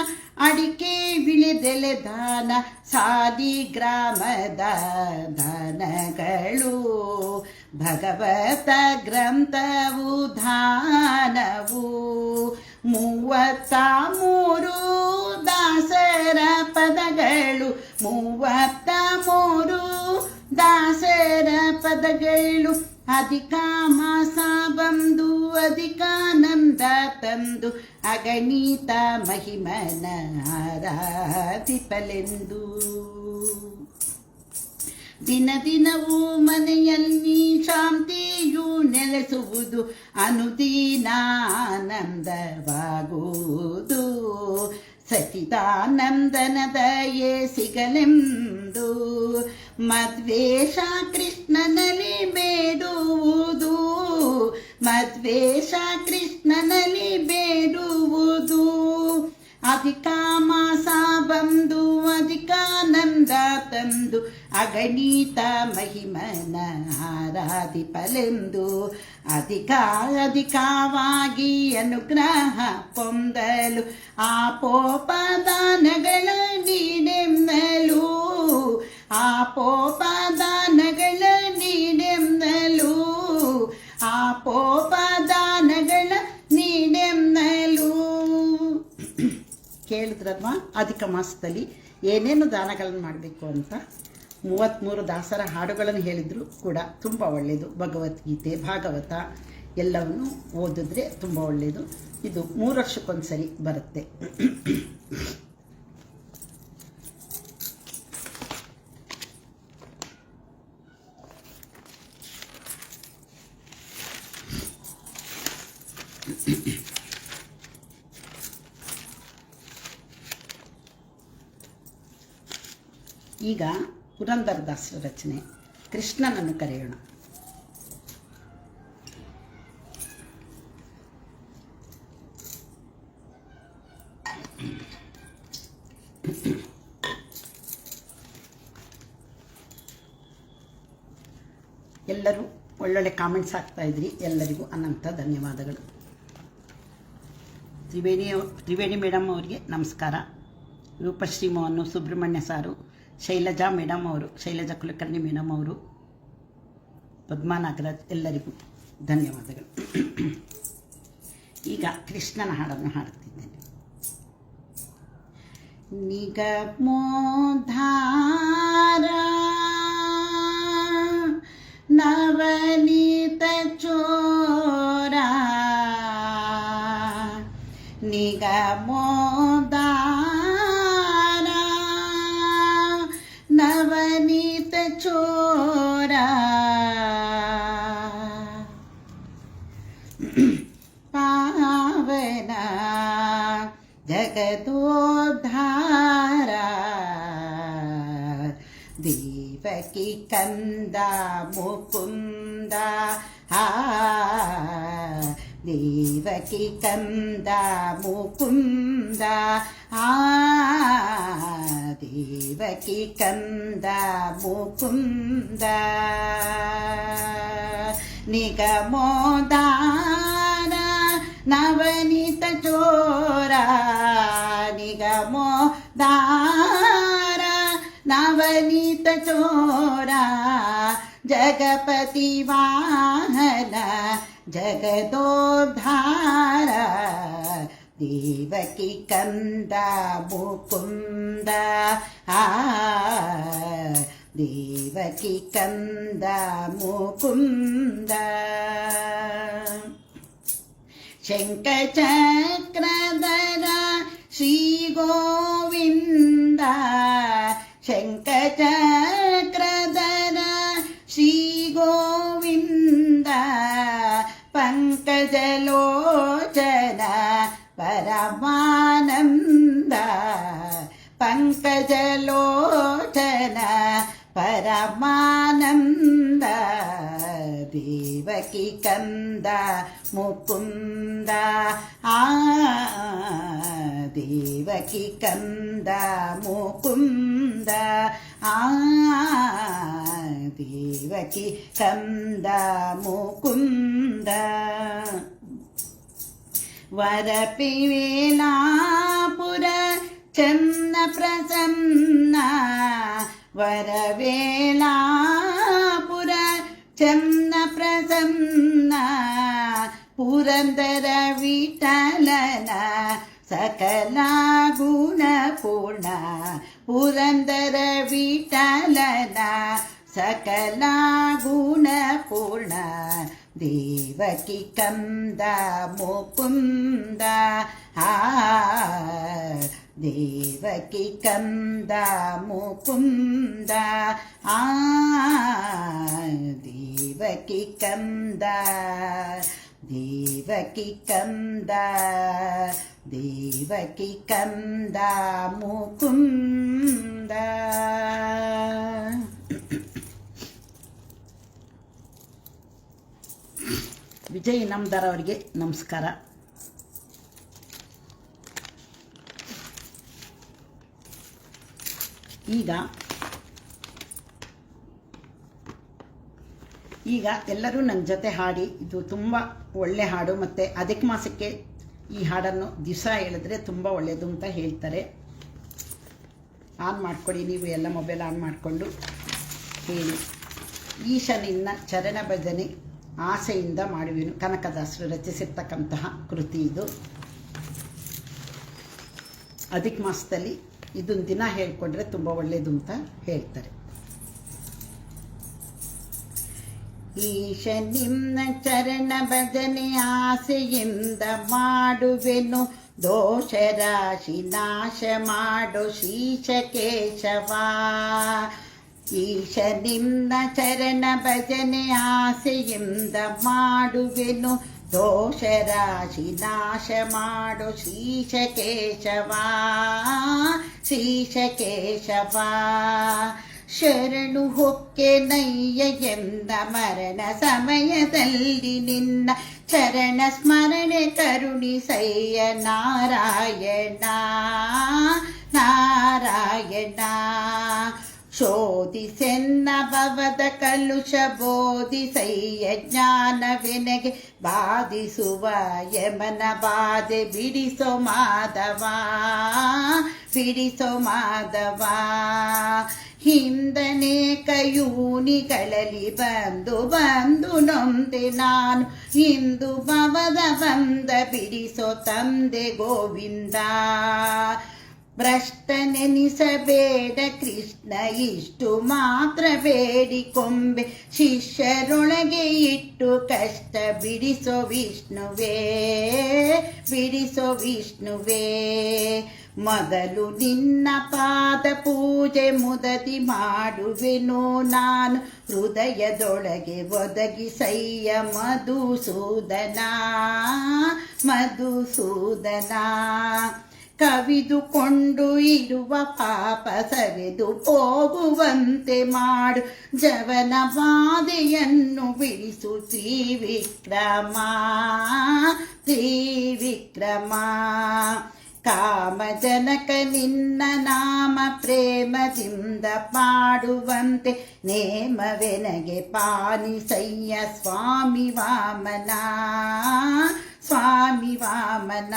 ಅಡಿಕೆ ವಿಳೆದೆಲೆ ದಾನ ಸಾಲಿಗ್ರಾಮದ ದಾನಗಳು ಭಗವತ ಗ್ರಂಥವು ದಾನವು 33 ದಾಸರ ಪದಗಳು 33 ದಾಸರ ಪದಗಳು ಅಧಿಕ ಮಾಸ ಬಂದು ಅಧಿಕಾನಂದ ತಂದು ಅಗಣಿತ ಮಹಿಮನ ಆರಾಧಿಪಲೆಂದು ದಿನ ದಿನವೂ ಮನೆಯಲ್ಲಿ ಶಾಂತಿಯು ನೆಲೆಸುವುದು ಅನುದಿನಾನಂದವಾಗುವುದು ಸಚಿದಾನಂದನ ದಯೆ ಸಿಗಲೆಂದು ಮದ್ವೇಷ ಕೃಷ್ಣನಲ್ಲಿ ಬೇಡುವುದು ಮದ್ವೇಷ ಕೃಷ್ಣನಲ್ಲಿ ಬೇಡುವುದು ಅಧಿಕ ಮಾಸ ಬಂದು ಅಧಿಕಾನಂದ ತಂದು ಅಗಣಿತ ಮಹಿಮನ ಆರಾಧಿಪಲೆಂದು ಅಧಿಕವಾಗಿ ಅನುಗ್ರಹ ಪೊಂದಲು ಆಪೋಪದಾನಗಳ ನೀಡೆನ್ನಲು ಆಪೋಪದಾನಗಳ ನೀಡೆನ್ನಲು ಆಪೋಪದಾನಗಳ ನೀಡೆನ್ನಲು. ಕೇಳಿದ್ರಲ್ವಾ ಅಧಿಕ ಮಾಸದಲ್ಲಿ ಏನೇನು ದಾನಗಳನ್ನು ಮಾಡಬೇಕು ಅಂತ 33 ದಾಸರ ಹಾಡುಗಳನ್ನು ಹೇಳಿದ್ರು ಕೂಡ ತುಂಬ ಒಳ್ಳೆಯದು. ಭಗವದ್ಗೀತೆ ಭಾಗವತ ಎಲ್ಲವನ್ನು ಓದಿದ್ರೆ ತುಂಬ ಒಳ್ಳೆಯದು. ಇದು 3 ವರ್ಷಕ್ಕೊಂದ್ಸರಿ ಬರುತ್ತೆ. ಈಗ ಪುರಂದರದಾಸರ ರಚನೆ ಕೃಷ್ಣನನ್ನು ಕರೆಯೋಣ. ಎಲ್ಲರೂ ಒಳ್ಳೊಳ್ಳೆ ಕಾಮೆಂಟ್ಸ್ ಹಾಕ್ತಾ ಇದ್ರಿ. ಎಲ್ಲರಿಗೂ ಅನಂತ ಧನ್ಯವಾದಗಳು. ತ್ರಿವೇಣಿ ಮೇಡಮ್ ಅವರಿಗೆ ನಮಸ್ಕಾರ. ರೂಪಶ್ರೀ ಮೋಹನ್, ಸುಬ್ರಹ್ಮಣ್ಯ ಸಾರು, ಶೈಲಜಾ ಮೇಡಮ್ ಅವರು, ಶೈಲಜಾ ಕುಲಕರ್ಣಿ ಮೇಡಮ್ ಅವರು, ಪದ್ಮಾ ನಾಗರಾಜ್, ಎಲ್ಲರಿಗೂ ಧನ್ಯವಾದಗಳು. ಈಗ ಕೃಷ್ಣನ ಹಾಡನ್ನು ಹಾಡುತ್ತಿದ್ದೇನೆ. ನಿಗಮೋದ್ಧಾರ ನವನೀತ ಚೋರ ನಿಗಮೋದ್ಧಾರ ನವನೀತ ಚೋರ ಪಾವನ ಜಗದೋದ್ಧಾರ ದೇವಕಿ ಕಂದ ಮುಕುಂದ ದೇವಕಿ ಕಂದ ಮುಕುಂದ ದೇವಕಿ ಕಂದ ಮುಕುಂದ ನಿಗಮೋದಾರ ನವನೀತ ಚೋರ ನಿಗಮೋದಾರ ನವನೀತ ಚೋರ ಜಗಪತಿ ವಾಹನ ಜಗದೋದ್ಧಾರ ದೇವಕಿ ಕಂದ ಮುಕುಂದ ದೇವಕಿ ಕಂದ ಮುಕುಂದ ಶಂಖಚಕ್ರಧರ ಶ್ರೀ ಗೋವಿಂದ ಶಂಖಚಕ್ರಧರ ಶ್ರೀ ಗೋವಿಂದ ಪಂಕಜಲೋಚನ ಪರಮಾನಂದ ಪಂಕಜಲೋಚನ ಪರಮಾನಂದ ದೇವಕಿ ಕಂದ ಮುಕುಂದ ದೇವಕಿ ಕಂದ ಮುಕುಂದ ದೇವಕಿ ಕಂದ ಮುಕುಂದ ವರಪಿವೇಲಾಪುರ ಚನ್ನ ಪ್ರಸನ್ನ ವರವೇಲಾಪುರ ಚನ್ನ ಪ್ರಸನ್ನ ಪುರಂದರ ವಿಠಲನ ಸಕಲ ಗುಣ ಪೂರ್ಣ ಪುರಂದರ ವಿಠಲನ ಸಕಲ ಗುಣ ಪೂರ್ಣ ದೇವಕಿ ಕಂದ ಮುಕುಂದ ದೇವಕಿ ಕಂದ ಮುಕುಂದ ದೇವಕಿ ಕಂದ ದೇವಕಿ ಕಂದ ದೇವಕಿ ಕಂದ ಮುಕುಂದ. ವಿಜಯ್ ಇನಾಮದಾರ್ ಅವರಿಗೆ ನಮಸ್ಕಾರ. ಈಗ ಎಲ್ಲರೂ ನನ್ನ ಜೊತೆ ಹಾಡಿ. ಇದು ತುಂಬ ಒಳ್ಳೆ ಹಾಡು, ಮತ್ತು ಅಧಿಕ ಮಾಸಕ್ಕೆ ಈ ಹಾಡನ್ನು ದಿವಸ ಹೇಳಿದ್ರೆ ತುಂಬ ಒಳ್ಳೆಯದು ಅಂತ ಹೇಳ್ತಾರೆ. ಆನ್ ಮಾಡ್ಕೊಳ್ಳಿ, ನೀವು ಎಲ್ಲ ಮೊಬೈಲ್ ಆನ್ ಮಾಡಿಕೊಂಡು ಹೇಳಿ. ಈಶನಿನ್ನ ಚರಣ ಭಜನೆ ಆಸೆಯಿಂದ ಮಾಡುವೆನು, ಕನಕದಾಸರು ರಚಿಸಿರ್ತಕ್ಕಂತಹ ಕೃತಿ ಇದು. ಅಧಿಕ ಮಾಸದಲ್ಲಿ ಇದೊಂದು ದಿನ ಹೇಳ್ಕೊಂಡ್ರೆ ತುಂಬ ಒಳ್ಳೆಯದು ಅಂತ ಹೇಳ್ತಾರೆ. ಈಶನಿನ್ನ ಚರಣ ಭಜನೆ ಆಸೆಯಿಂದ ಮಾಡುವೆನು, ದೋಷ ರಾಶಿ ನಾಶ ಮಾಡೋ ಶ್ರೀಶ ಕೇಶವ. ಈಶನಿನ್ನ ಚರಣ ಭಜನೆ ಆಸೆಯಿಂದ ಮಾಡುವೆನು, ದೋಷ ರಾಶಿ ನಾಶ ಮಾಡೋ ಶ್ರೀಶ ಕೇಶವ ಶ್ರೀಶ ಕೇಶವ. ಶರಣು ಹೊಕ್ಕೆ ನಯ್ಯ ಎಂದ ಮರಣ ಸಮಯದಲ್ಲಿ ನಿನ್ನ ಚರಣ ಸ್ಮರಣೆ ಕರುಣಿಸಯ್ಯ ನಾರಾಯಣ ನಾರಾಯಣ. ಶೋಧಿಸೆನ್ನ ಭವದ ಕಲುಷ ಬೋಧಿಸಯ್ಯ ಜ್ಞಾನವೆನಗೆ ಬಾಧಿಸುವ ಯಮನ ಬಾಧೆ ಬಿಡಿಸೋ ಮಾಧವ ಬಿಡಿಸೋ ಮಾಧವ. ಹಿಂದನೆ ಕಯೂನಿಗಳಲ್ಲಿ ಬಂದು ಬಂದು ನೊಂದೆ ನಾನು, ಇಂದು ಭವದ ಬಂದ ಬಿಡಿಸೋ ತಂದೆ ಗೋವಿಂದ. ಭ್ರಷ್ಟನೆನಿಸಬೇಡ ಕೃಷ್ಣ ಇಷ್ಟು ಮಾತ್ರ ಬೇಡಿಕೊಂಬೆ, ಶಿಷ್ಯರೊಳಗೆ ಇಟ್ಟು ಕಷ್ಟ ಬಿಡಿಸೋ ವಿಷ್ಣುವೇ ಬಿಡಿಸೋ ವಿಷ್ಣುವೇ. ಮೊದಲು ನಿನ್ನ ಪಾದ ಪೂಜೆ ಮುದದಿ ಮಾಡುವೆನು ನಾನು, ಹೃದಯದೊಳಗೆ ಒದಗಿಸಯ್ಯ ಮಧುಸೂದನ ಮಧುಸೂದನ. ಕವಿದುಕೊಂಡು ಇರುವ ಪಾಪ ಸವೆದು ಹೋಗುವಂತೆ ಮಾಡು, ಜವನ ಬಾಧೆಯನ್ನು ಬಿಡಿಸು ತ್ರಿವಿಕ್ರಮ ತ್ರಿವಿಕ್ರಮ. ಕಾಮಜನಕ ನಿನ್ನ ನಾಮ ಪ್ರೇಮದಿಂದ ಪಾಡುವಂತೆ ನೇಮವೆನಗೆ ಪಾಲಿಸಯ್ಯ ಸ್ವಾಮಿ ವಾಮನ ಸ್ವಾಮಿ ವಾಮನ.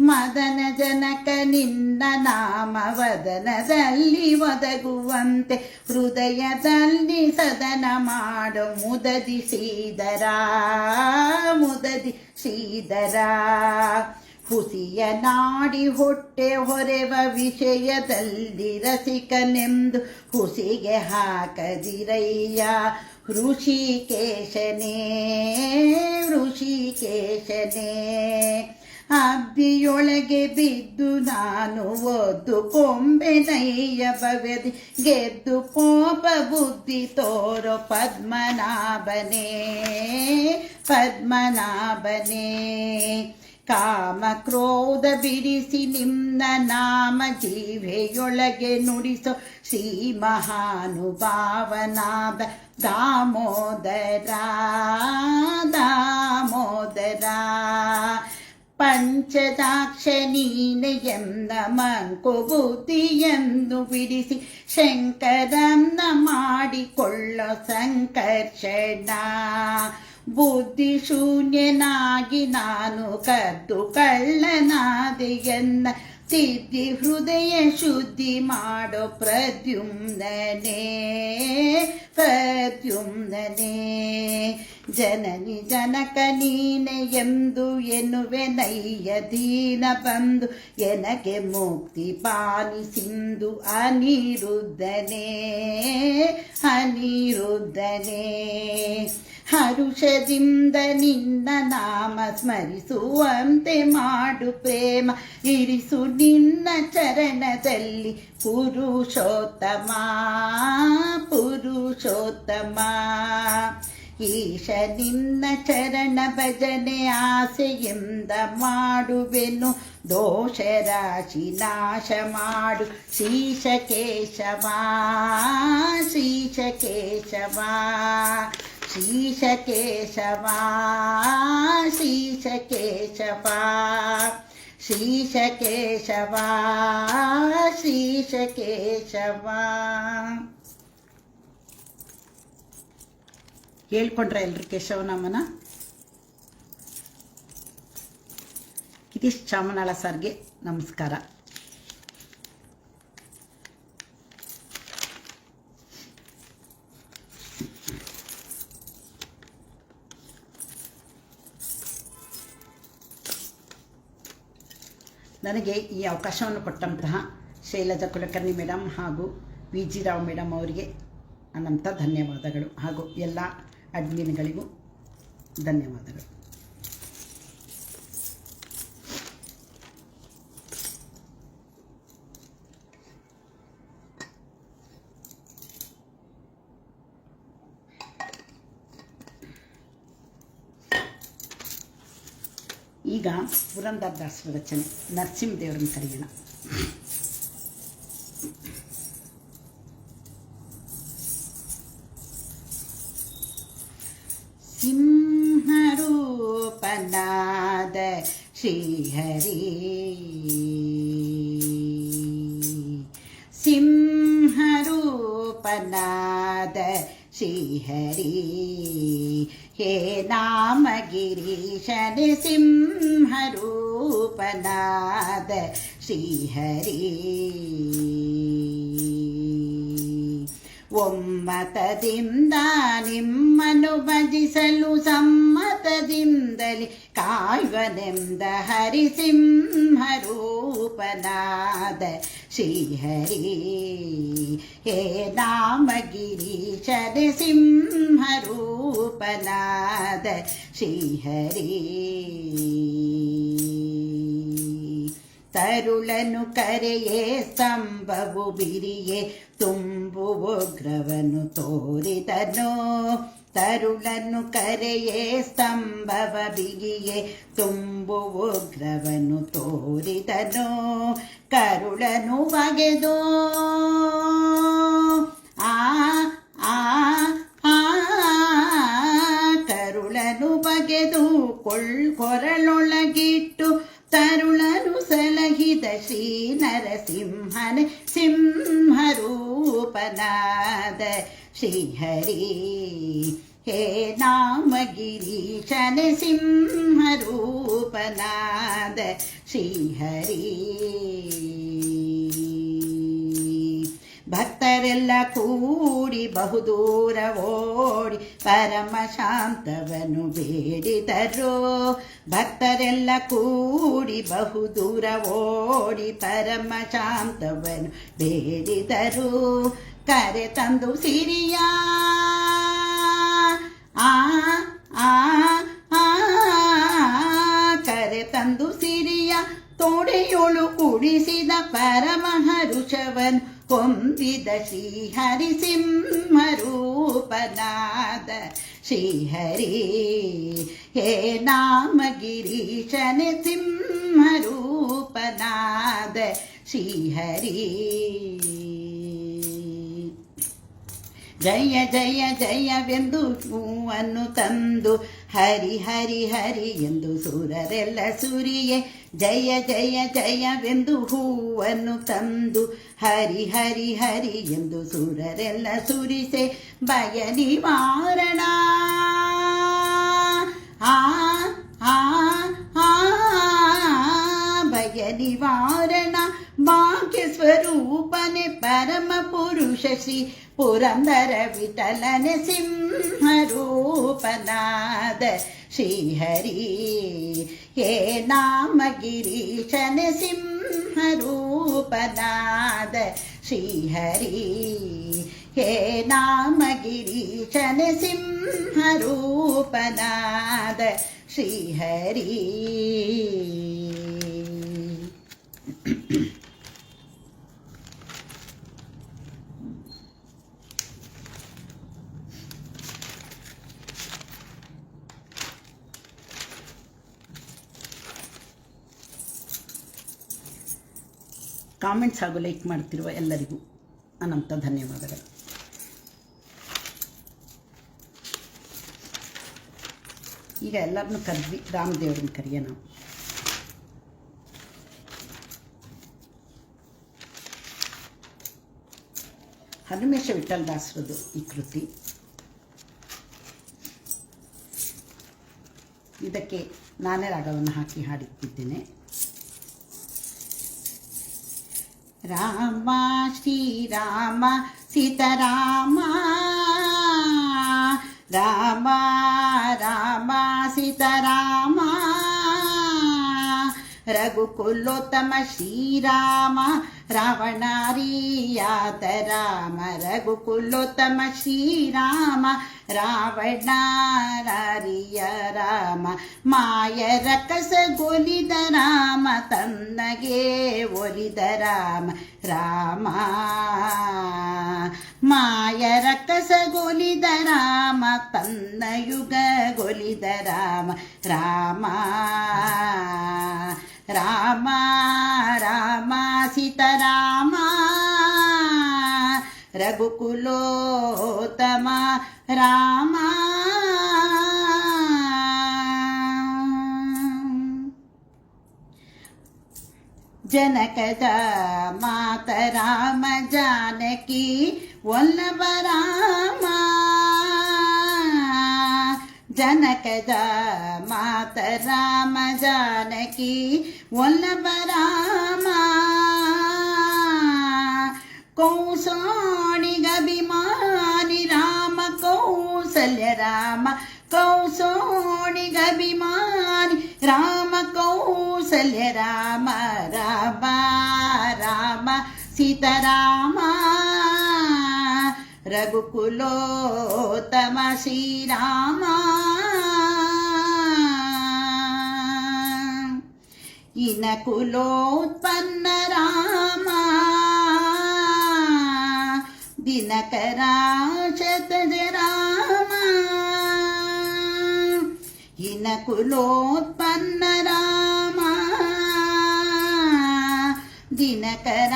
ಮದನ ಜನಕ ನಿನ್ನ ನಾಮ ವದನದಲ್ಲಿ ಒದಗುವಂತೆ ಹೃದಯದಲ್ಲಿ ಸದನ ಮಾಡೋ ಮುದದಿ ಶ್ರೀಧರ ಮುದದಿ ಶ್ರೀಧರ. ಹುಸಿಯ ನಾಡಿ ಹೊಟ್ಟೆ ಹೊರೆವ ವಿಷಯದಲ್ಲಿ ರಸಿಕನೆಂದು ಹುಸಿಗೆ ಹಾಕದಿರಯ್ಯ ಋಷಿಕೇಶನೇ ಅಬ್ಬಿಯೊಳಗೆ ಬಿದ್ದು ನಾನು ಒದ್ದು ಕೊಂಬೆನಯ್ಯ ಬವೆದಿ ಗೆದ್ದು ಕೋಪ ಬುದ್ಧಿ ತೋರೋ ಪದ್ಮನಾಭನೇ ಕಾಮ ಕ್ರೋಧ ಬಿಡಿಸಿ ನಿನ್ನ ನಾಮ ಜೀವೆಯೊಳಗೆ ನುಡಿಸೋ ಶ್ರೀ ಮಹಾನುಭಾವನಾದ ದಾಮೋದರ ಪಂಚದಾಕ್ಷ ನೀನೆಯೆಂದ ಮಂಕು ಬುದ್ಧಿಯನ್ನು ಬಿಡಿಸಿ ಶಂಕರನ್ನ ಮಾಡಿಕೊಳ್ಳೋ ಸಂಕರ್ಷಣ ಬುದ್ಧಿ ಶೂನ್ಯನಾಗಿ ನಾನು ಕದ್ದು ಕಳ್ಳನಾದೆಯನ್ನ ತಿದ್ದಿ ಹೃದಯ ಶುದ್ಧಿ ಮಾಡೋ ಪ್ರದ್ಯುಮ್ನನೇ ಜನನಿ ಜನಕ ನೀನೆ ಎಂದು ಎನ್ನುವೆ ನಯ್ಯ ದೀನ ಬಂದು ಎನಗೆ ಮುಕ್ತಿ ಪಾಲಿಸಿಂದು ಅನಿರುದ್ಧನೇ ಹರುಷದಿಂದ ನಿನ್ನ ನಾಮ ಸ್ಮರಿಸುವಂತೆ ಮಾಡು ಪ್ರೇಮ ಇರಿಸು ನಿನ್ನ ಚರಣದಲ್ಲಿ ಪುರುಷೋತ್ತಮ ಈಶ ನಿನ್ನ ಚರಣ ಭಜನೆ ಆಸೆಯಿಂದ ಮಾಡುವೆನು ದೋಷ ರಾಶಿ ನಾಶ ಮಾಡು ಶ್ರೀಶ ಕೇಶವ ಹೇಳ್ಕೊಂಡ್ರೆ ಎಲ್ರು ಕೇಶವನಾಮನ. ಗಿರೀಶ್ ಚಾಮನಾಳ ಸರ್ಗೆ ನಮಸ್ಕಾರ. ನನಗೆ ಈ ಅವಕಾಶವನ್ನು ಕೊಟ್ಟಂತಹ ಶೈಲಜಾ ಕುಲಕರ್ಣಿ ಮೇಡಮ್ ಹಾಗೂ ವಿ ಜಿ ರಾವ್ ಮೇಡಮ್ ಅವರಿಗೆ ಅನಂತ ಧನ್ಯವಾದಗಳು ಹಾಗೂ ಎಲ್ಲ ಅಡ್ಮಿನ್ಗಳಿಗೂ ಧನ್ಯವಾದಗಳು. ಈಗ ಪುರಂದರದಾಸರ ರಚನೆ ನರಸಿಂಹದೇವರನ್ನು ಕರೆಯೋಣ. ಸಿಂಹರೂಪನಾದ ಶ್ರೀಹರಿ ಸಿಂಹರೂಪನಾದ ಶ್ರೀಹರಿ ಹೇ ನಾಮ ಗಿರೀಶನೆ ಸಿಂಹರೂಪನಾದ ಶ್ರೀಹರಿ ಒಮ್ಮತದಿಂದ ನಿಮ್ಮನ್ನು ಭಜಿಸಲು ಸಮ್ಮತದಿಂದಲೇ ಕಾಯುವನೆಂದ ಹರಿ ಸಿಂಹರೂಪನಾದ ಶ್ರೀಹರಿ ಹೇ ನಾಮ ಗಿರೀಶನೆ ಸಿಂಹರೂಪನಾದ ಶ್ರೀಹರಿ ತರುಳನು ಕರೆಯೇ ಸ್ತಂಭವು ಬಿರಿಯೇ ತುಂಬು ಉಗ್ರವನು ತೋರಿದನು ತರುಳನು ಕರೆಯೇ ಸ್ತಂಭವ ಬಿಗಿಯೇ ತುಂಬು ಉಗ್ರವನು ತೋರಿದನು ಕರುಳನು ಬಗೆದೋ ಕರುಳನು ಬಗೆದು ಕೊರಳೊಳಗಿಟ್ಟು ತರುಳನು ಸಲಹಿದ ಶ್ರೀ ನರಸಿಂಹನೆ ಸಿಂಹರೂಪನಾದ ಶ್ರೀಹರಿ ಹೇ ನಾಮ ಗಿರೀಶನೆ ಸಿಂಹರೂಪನಾದ ಶ್ರೀಹರಿ ಭಕ್ತರೆಲ್ಲ ಕೂಡಿ ಬಹುದೂರ ಓಡಿ ಪರಮ ಶಾಂತವನು ಬೇಡಿದರು. ಭಕ್ತರೆಲ್ಲ ಕೂಡಿ ಬಹುದೂರ ಓಡಿ ಪರಮ ಶಾಂತವನು ಬೇಡಿದರು. ಕರೆ ತಂದು ಸಿರಿಯ ಆ ಆ ಆ ಕರೆ ತಂದು ಸಿರಿಯ ತೋಡೆಯೊಳು ಕುಡಿಸಿದ ಪರಮಹರುಷವನ್ ಹೊಂದಿದ ಶ್ರೀಹರಿ ಸಿಂಹರೂಪನಾದ ಶ್ರೀಹರಿ. ಹೇ ನಾಮಗಿರೀಶನೆ ಸಿಂಹರೂಪನಾದ ಶ್ರೀಹರಿ. ಜಯ ಜಯ ಜಯವೆಂದು ಹೂವನ್ನು ತಂದು ಹರಿ ಹರಿ ಹರಿ ಎಂದು ಸುರರೆಲ್ಲ ಸುರಿಯೇ. ಜಯ ಜಯ ಜಯವೆಂದು ಹೂವನ್ನು ತಂದು ಹರಿ ಹರಿ ಹರಿ ಎಂದು ಸುರರೆಲ್ಲ ಸುರಿಸೆ. ಭಯ ನಿವಾರಣ ಆ ಆ ಆ ಭಯ ನಿವಾರಣ ಭಾಗ್ಯ ಸ್ವರೂಪನೆ ಪರಮ ಪುರುಷ ಶ್ರೀ ಪುರಂದರ ವಿಠಲನೆ ಸಿಂಹರೂಪನಾದ ಶ್ರೀಹರಿ. ಹೇ ನಾಮಗಿರೀಶನೆ ಸಿಂಹರೂಪನಾದ ಶ್ರೀಹರಿ. ಹೇ ನಾಮಗಿರೀಶನೆ ಸಿಂಹರೂಪನಾದ ಶ್ರೀಹರಿ. ಕಾಮೆಂಟ್ಸ್ ಹಾಗೂ ಲೈಕ್ ಮಾಡ್ತಿರುವ ಎಲ್ಲರಿಗೂ ಅನಂತ ಧನ್ಯವಾದಗಳು. ಈಗ ಎಲ್ಲರನ್ನೂ ಕರೆದ್ವಿ, ರಾಮದೇವ್ರನ್ನ ಕರೆಯ ನಾವು. ಹನುಮೇಶ ವಿಠಲದಾಸರದು ಈ ಕೃತಿ. ಇದಕ್ಕೆ ನಾನೇ ರಾಗವನ್ನು ಹಾಕಿ ಹಾಡುತ್ತಿದ್ದೇನೆ. ರಾಮ ಶ್ರೀರಾಮ ಸೀತಾರಾಮ, ರಾಮ ರಾಮ ಸೀತಾರಾಮ, ರಘುಕುಲೋತ್ತಮ ಶ್ರೀರಾಮ, ರಾವಣಾರಿಯಾದ ರಾಮ. ರಘುಕುಲೋತ್ತಮ ಶ್ರೀರಾಮ, ರಾವಣಾರಿಯ ರಾಮ. ಮಾಯ ರಕಸಗೊಲಿದ ರಾಮ, ತನ್ನಗೆ ಒಲಿದ ರಾಮ ರಾಮ. ಮಾಯ ರಕಸಗೊಲಿದ ರಾಮ, ತನ್ನ ಯುಗಗೊಲಿದ ರಾಮ ರಾಮ. ರಾಮ ರಾಮ ಸೀತಾರಾಮ, ರಘುಕುಲೋತ್ತಮ ರಾಮ. ಜನಕದ ಮಾತ ರಾಮ, ಜಾನಕಿ ವಲ್ಲಭ ರಾಮ. ಜನಕದ ಮಾತ ರಾಮ, ಜಾನಕಿ ವಲ್ಲಭ ರಾಮ. ಕೌಸೋಣಿಗಭಿಮಾನಿ ರಾಮ, ಕೌಸಲ್ಯ ರಾಮ. ಕೌಸೋಣಿಗಭಿಮಾನಿ ರಾಮ, ಕೌಸಲ್ಯ ರಾಮ. ರಾಮ ರಾಮ ಸೀತಾರಾಮ, ರಘುಕುಲೋತ್ತಮ ಶ್ರೀರಾಮ. ಇನಕುಲೋತ್ಪನ್ನ ರಾಮ, ದಿನಕರ ಶತಜ ರಾಮ. ಇನಕುಲೋತ್ಪನ್ನ ರಾಮ, ದಿನಕರ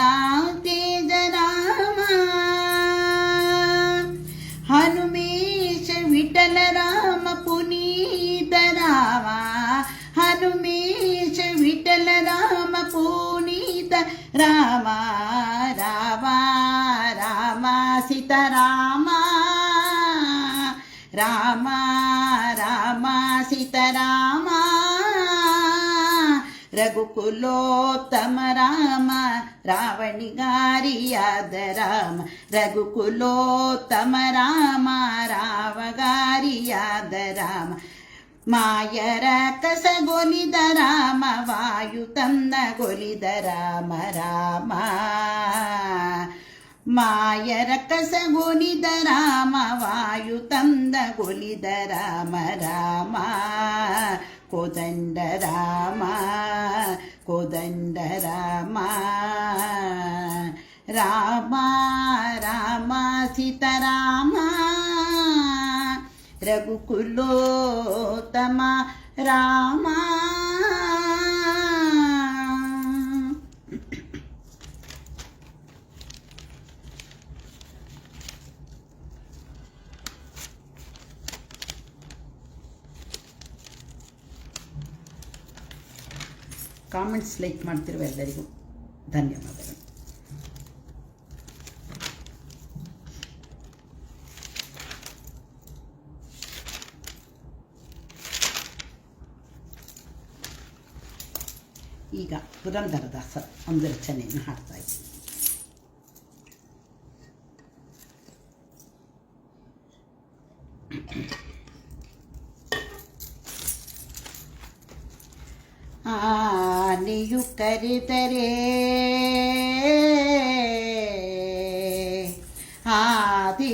ತೇಜ ರಾಮ. ಹನುಮೇಶ ವಿಠಲ ರಾಮ, ಪುನೀತ ರಾಮ. ಹನುಮೇಶ ವಿಠಲ ರಾಮ, ಪುನೀತ ರಾಮ. ರಾಮ ರಾಮ ಸೀತಾರಾಮ, ರಾಮ ರಾಮ ಸೀತಾರಾಮ, ರಘುಕುಲೋತ್ತಮ ರಾಮ ರಾವಣಿಗಾರಿಯಾದ ರಾಮ ರಘುಕುಲೋತ್ತಮ ರಾಮ ರಾವಗಾರಿಯಾದ ರಾಮ ಮಾಯರ ಕಸಗೊಲಿದ ರಾಮ ವಾಯು ತಂದಗೊಲಿದ ರಾಮ ರಾಮ ಮಾಯರ ಕಸಗೊಲಿದ ರಾಮ ವಾಯು ತಂದಗೊಲಿದ ರಾಮ ರಾಮ ಕೋದಂಡ ರಾಮ ಕೋದಂಡ ರಾಮ ರಾಮ ರಾಮ ಸೀತಾರಾಮ ರಘುಕುಲೋತ್ತಮ ರಾಮ. ಕಾಮೆಂಟ್ಸ್ ಲೈಕ್ ಮಾಡ್ತಿರುವ ಎಲ್ಲರಿಗೂ ಧನ್ಯವಾದಗಳು. ಈಗ ಪುರಂದರದಾಸರ ಒಂದು ರಚನೆಯನ್ನು ಹಾಡ್ತಾ ಇದ್ದೀನಿ. ಆನೆಯು ಕರೆದರೆ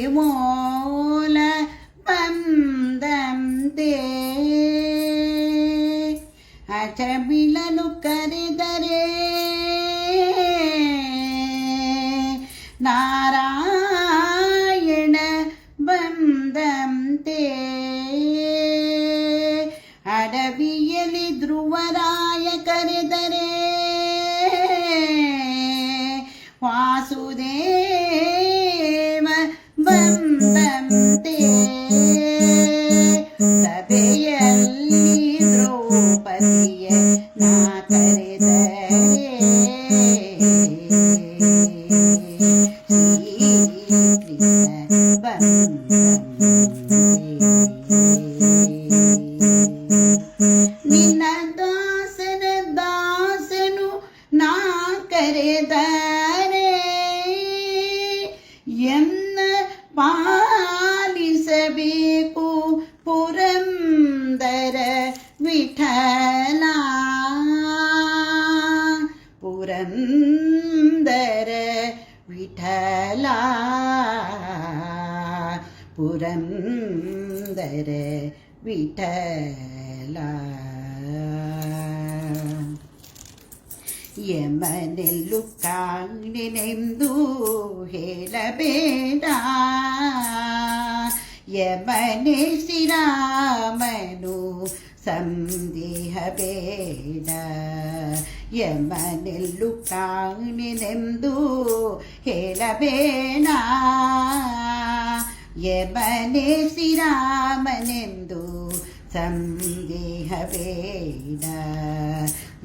ಆದಿಮೂಲ ಬಂದಂತೆ ಅಚಬಿಳಲು ಕರೆದರೆ ನಾರಾಯಣ ಬಂದಂತೆ ಅಡವಿಯಲ್ಲಿ ಧ್ರುವರಾಯ ಕರೆದರೆ ವಾಸುದೇವ ಬಂದಂತೆ ಸಭೆಯಲ್ಲಿ ದ್ರೌಪದಿಯ ನಾ ಕರೆದರೆ ಶ್ರೀಕೃಷ್ಣ ಬಂದಂತೆ ನಿನ್ನ ದಾಸನ ದಾಸನು ನಾ ಕರೆದರೆ ಎನ್ನ ಪಾಲಿಸಬೇಕು ಪುರಂದರ ವಿಠಲ ಪುರಂದರ ವಿಠಲ ಪುರಂದರ ವಿಠಲ. ಯಮನೆಲ್ಲು ಕಾಣೆನೆಂದು ಹೇಳಬೇಡ ಯಮನೆ ಶ್ರೀರಾಮನು ಸಂದೇಹ ಬೇಡ ಯಮನೆಲ್ಲು ಕಾಣೆನೆಂದು ಹೇಳಬೇಡ ಯಮನೆ ಶ್ರೀರಾಮನೆಂದು ಸಂದೇಹ ಬೇಡ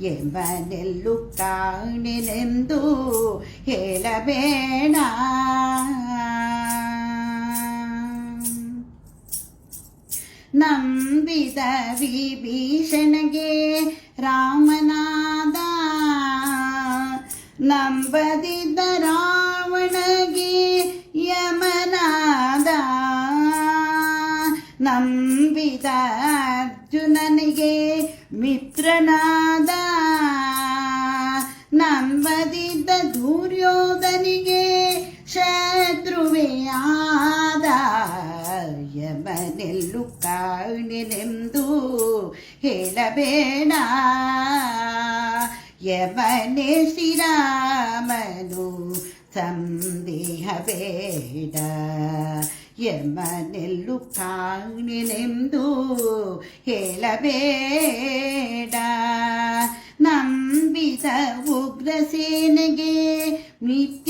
ಯಮನೆಲ್ಲು ಕಾಣೆನೆಂದು ಹೇಳಬೇಡ. ನಂಬಿದ ವಿಭೀಷಣಗೆ ರಾಮನಾದ ನಂಬದಿದ್ದ ರಾವಣಗೆ ಯಮನಾದ ನಂಬಿದ ಅರ್ಜುನನಿಗೆ ಮಿತ್ರನಾದ ನಂಬದಿದ್ದ ದುರ್ಯೋಧನಿಗೆ ಶತ್ರುವೆಯಾದ ಯಮನೆಲ್ಲು ಕಾಣೆನೆಂದು ಹೇಳಬೇಡ ಯಮನೆ ಶ್ರೀರಾಮನು ಸಂದೇಹ ಬೇಡ ಯಮನೆಲ್ಲು ಕಾಣೆನೆಂದು ಹೇಳಬೇಡ. ನಂಬಿದ ಉಗ್ರಸೇನೆಗೆ ನಿತ್ಯನಾದ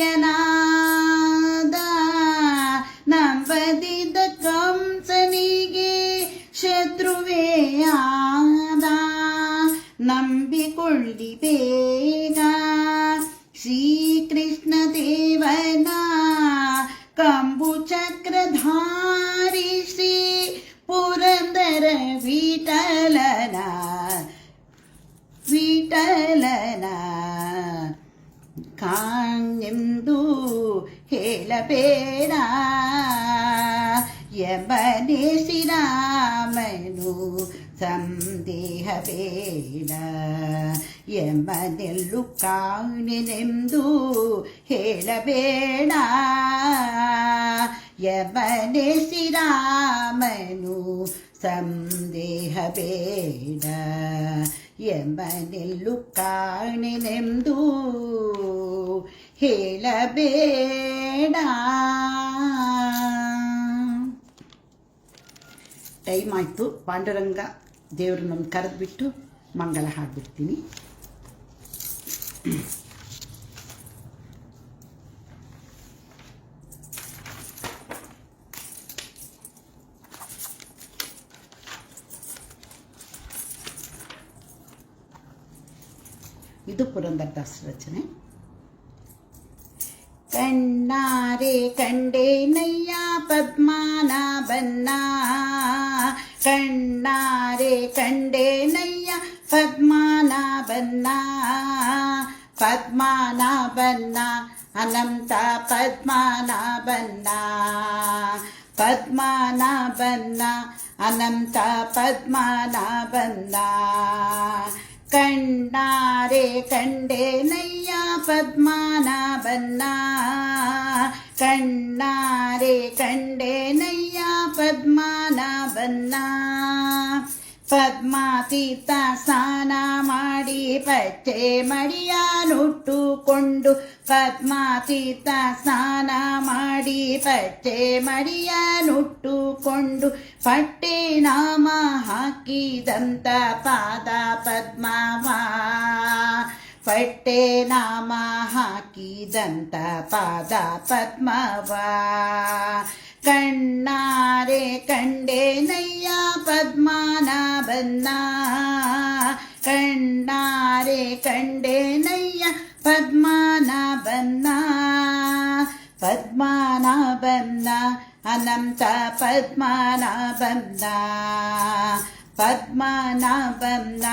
ನಂಬದಿದ್ದ ಕಂಸನಿಗೆ ಶತ್ರುವೆಯಾದ ನಂಬಿಕೊಳ್ಳಿ ಬೇಗ ಶ್ರೀಕೃಷ್ಣ ದೇವನ ಕಂಬು ಚಕ್ರಧಾರಿ ಶ್ರೀ ಪುರಂದರ ವಿಠಲನ ವಿಠಲ ಹೇಳಬೇಡ ಯಮನೆ ಶ್ರೀರಾಮನು ಸಂದೇಹ ಬೇಡ ಯಮನೆಲ್ಲು ಕಾಣೆನೆಂದು ಹೇಳಬೇಡ ಯಮನೆ ಶ್ರೀರಾಮನು ಸಂದೇಹ ಬೇಡ ಯಮನೆಲ್ಲು ಕಾಣೆನೆಂದು ಹೇಳಬೇಡ. ಟೈಮ್ ಆಯಿತು. ಪಾಂಡುರಂಗ ದೇವ್ರನ್ನ ಕರೆದ್ಬಿಟ್ಟು ಮಂಗಳ ಹಾಡ್ಬಿಡ್ತೀನಿ. ಇದು ಪುರಂದರದಾಸ ರಚನೆ. ಕಣ್ಣಾರೆ ಕಂಡೇನಯ್ಯ ಪದ್ಮನಾಭನ್ನ ಕಣ್ಣಾರೆ ಕಂಡೇನಯ್ಯ ಪದ್ಮನಾಭನ್ನ ಪದ್ಮನಾಭನ್ನ ಅನಂತ ಪದ್ಮನಾಭನ್ನ ಪದ್ಮನಾಭನ್ನ ಅನಂತ ಪದ್ಮನಾಭನ್ನ ಕಣ್ಣಾರೆ ಕಂಡೇನಯ್ಯ ಪದ್ಮನಾಭನ್ನ ಕಣ್ಣಾರೆ ಕಂಡೇನಯ್ಯ ಪದ್ಮನಾಭನ್ನ ಪದ್ಮಾತೀರ್ಥ ಸ್ನಾನ ಮಾಡಿ ಪಚ್ಚೆ ಮಡಿಯನುಟ್ಟುಕೊಂಡು ಪದ್ಮಾತೀರ್ಥ ಸ್ನಾನ ಮಾಡಿ ಪಚ್ಚೆ ಮಡಿಯನುಟ್ಟುಕೊಂಡು ಪಟ್ಟೆ ನಾಮ ಹಾಕಿದಂತ ಪಾದ ಪದ್ಮವ ಪಟ್ಟೆ ನಾಮ ಹಾಕಿದಂತ ಪಾದ ಪದ್ಮವ ಕಣ್ಣಾರೆ ಕಂಡೇನಯ್ಯ ಪದ್ಮನಾಭನ್ನ ಕಣ್ಣಾರೆ ಕಂಡೇನಯ್ಯ ಪದ್ಮನಾಭನ್ನ ಪದ್ಮನಾಭನ್ನ ಅನಂತ ಪದ್ಮನಾಭನ್ನ ಪದ್ಮನಾಭನ್ನ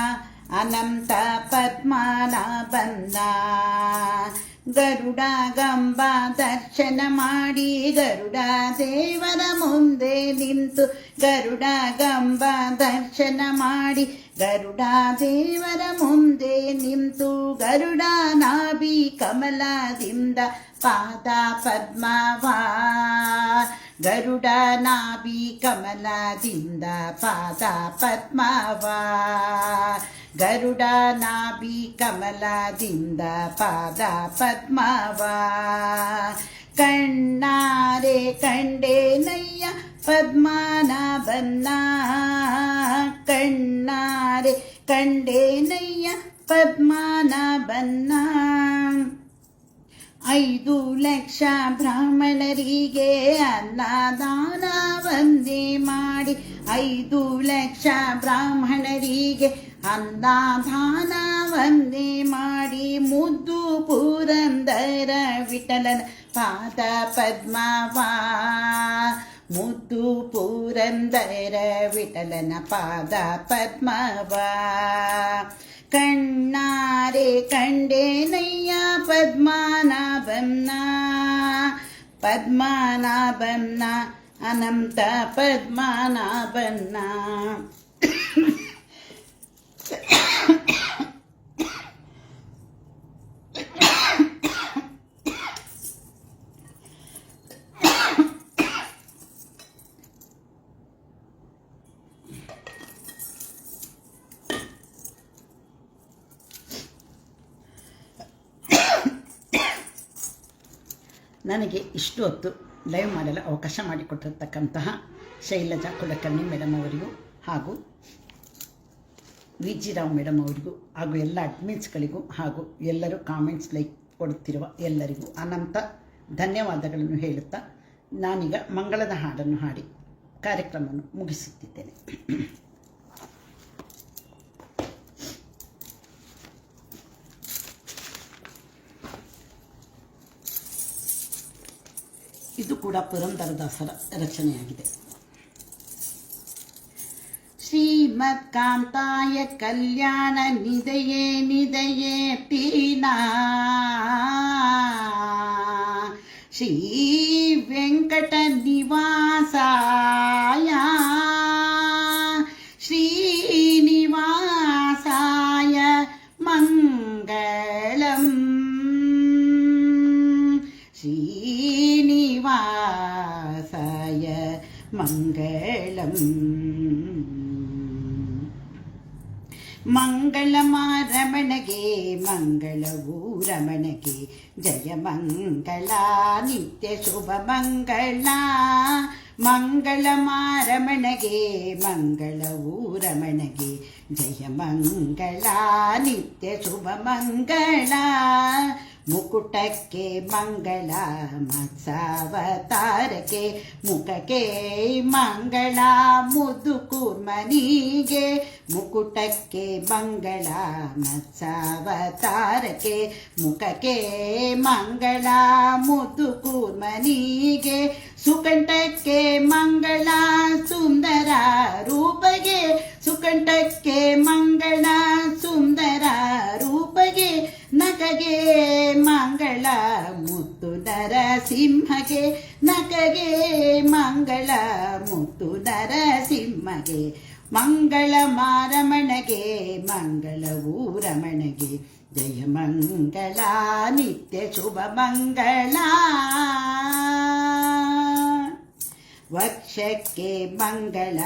ಅನಂತ ಪದ್ಮನಾಭನ್ನ ಗರುಡ ಗಂಬ ದರ್ಶನ ಮಾಡಿ ಗರುಡ ದೇವರ ಮುಂದೆ ನಿಂತು ಗರುಡ ಗಂಬ ದರ್ಶನ ಮಾಡಿ ಗರುಡ ದೇವರ ಮುಂದೆ ನಿಂತು ಗರುಡ ನಾಭಿ ಕಮಲದಿಂದ ಪಾದ ಪದ್ಮವ ಗರುಡ ನಾಭಿ ಕಮಲದಿಂದ ಪಾದ ಪದ್ಮವ ಗರುಡ ನಾಭಿ ಕಮಲದಿಂದ ಪಾದ ಪದ್ಮವ ಕಣ್ಣಾರೆ ಕಂಡೇನಯ್ಯ ಪದ್ಮನಾಭನ್ನ ಕಣ್ಣಾರೆ ಕಂಡೇನಯ್ಯ ಪದ್ಮನಾಭನ್ನ 5 ಲಕ್ಷ ಬ್ರಾಹ್ಮಣರಿಗೆ ಅನ್ನದಾನ ವಂದೇ ಮಾಡಿ 5 ಲಕ್ಷ ಬ್ರಾಹ್ಮಣರಿಗೆ ಅನ್ನದಾನ ವಂದೇ ಮಾಡಿ ಮುದ್ದು ಪುರಂದರ ವಿಠಲನ ಪಾದ ಪದ್ಮವ ಮುದ್ದು ಪುರಂದರ ವಿಠಲನ ಪಾದ ಪದ್ಮವ ಕಣ್ಣಾರೆ ಕಂಡೇನಯ್ಯ ಪದ್ಮನಾಭನ್ನ ಪದ್ಮನಾಭನ್ನ ಅನಂತ ಪದ್ಮನಾಭನ್ನ ನನಗೆ ಇಷ್ಟು ಹೊತ್ತು ಲೈವ್ ಮಾಡಲು ಅವಕಾಶ ಮಾಡಿಕೊಟ್ಟಿರ್ತಕ್ಕಂತಹ ಶೈಲಜಾ ಕುಲಕರ್ಣಿ ಮೇಡಮ್ ಅವರಿಗೂ ಹಾಗೂ ವಿ ಜಿ ರಾವ್ ಮೇಡಮ್ ಅವರಿಗೂ ಹಾಗೂ ಎಲ್ಲ ಅಡ್ಮಿನ್ಸ್ಗಳಿಗೂ ಹಾಗೂ ಎಲ್ಲರೂ ಕಾಮೆಂಟ್ಸ್ ಲೈಕ್ ಕೊಡುತ್ತಿರುವ ಎಲ್ಲರಿಗೂ ಅನಂತ ಧನ್ಯವಾದಗಳನ್ನು ಹೇಳುತ್ತಾ ನಾನೀಗ ಮಂಗಳದ ಹಾಡನ್ನು ಹಾಡಿ ಕಾರ್ಯಕ್ರಮವನ್ನು ಮುಗಿಸುತ್ತಿದ್ದೇನೆ. ಇದು ಕೂಡ ಪುರಂದರದಾಸರ ರಚನೆಯಾಗಿದೆ. ಶ್ರೀಮತ್ ಕಾಂತಾಯ ಕಲ್ಯಾಣ ನಿದಯೇ ತೀನಾ ಶ್ರೀ ವೆಂಕಟ ನಿವಾಸಾಯ ಶ್ರೀನಿವಾಸಾಯ ಮಂಗಳಂ ಶ್ರೀನಿವಾಸಾಯ ಮಂಗಳಂ ಮಂಗಳಮಾರಮಣಗೆ ಮಂಗಳವೂ ರಮಣಗೆ ಜಯ ಮಂಗಳ ನಿತ್ಯ ಶುಭ ಮಂಗಳ ಮಂಗಳಮಾರಮಣಗೆ ಮಂಗಳವೂ ರಮಣಗೆ ಜಯ ಮಂಗಳ ನಿತ್ಯ ಶುಭ ಮಂಗಳ ಮುಕುಟಕ್ಕೆ ಮಂಗಳ ಮತ್ಸಾವತಾರಕ್ಕೆ ಮುಖಕ್ಕೆ ಮಂಗಳ ಮುದ್ದು ಕೂರ್ಮನಿಗೆ ಮುಕುಟಕ್ಕೆ ಮಂಗಳ ಮತ್ಸಾವತಾರಕ್ಕೆ ಮುಖಕ್ಕೆ ಮಂಗಳ ಮುದ್ದು ಕೂರ್ಮನಿಗೆ ಸುಕಂಠಕ್ಕೆ ಮಂಗಳ ಸುಂದರ ರೂಪಗೆ ಸುಕಂಠಕ್ಕೆ ಮಂಗಳ ಸುಂದರ ರೂಪಗೆ ನಕಗೆ ಮಂಗಳ ಮುತ್ತು ನರಸಿಂಹಗೆ ನಕಗೆ ಮಂಗಳ ಮುತ್ತು ನರಸಿಂಹಗೆ ಮಂಗಳ ಮಾರಮಣಗೆ ಮಂಗಳವೂ ರಮಣಗೆ ಜಯ ಮಂಗಳ ನಿತ್ಯ ಶುಭ ಮಂಗಳ ವಕ್ಷಕ್ಕೆ ಮಂಗಳ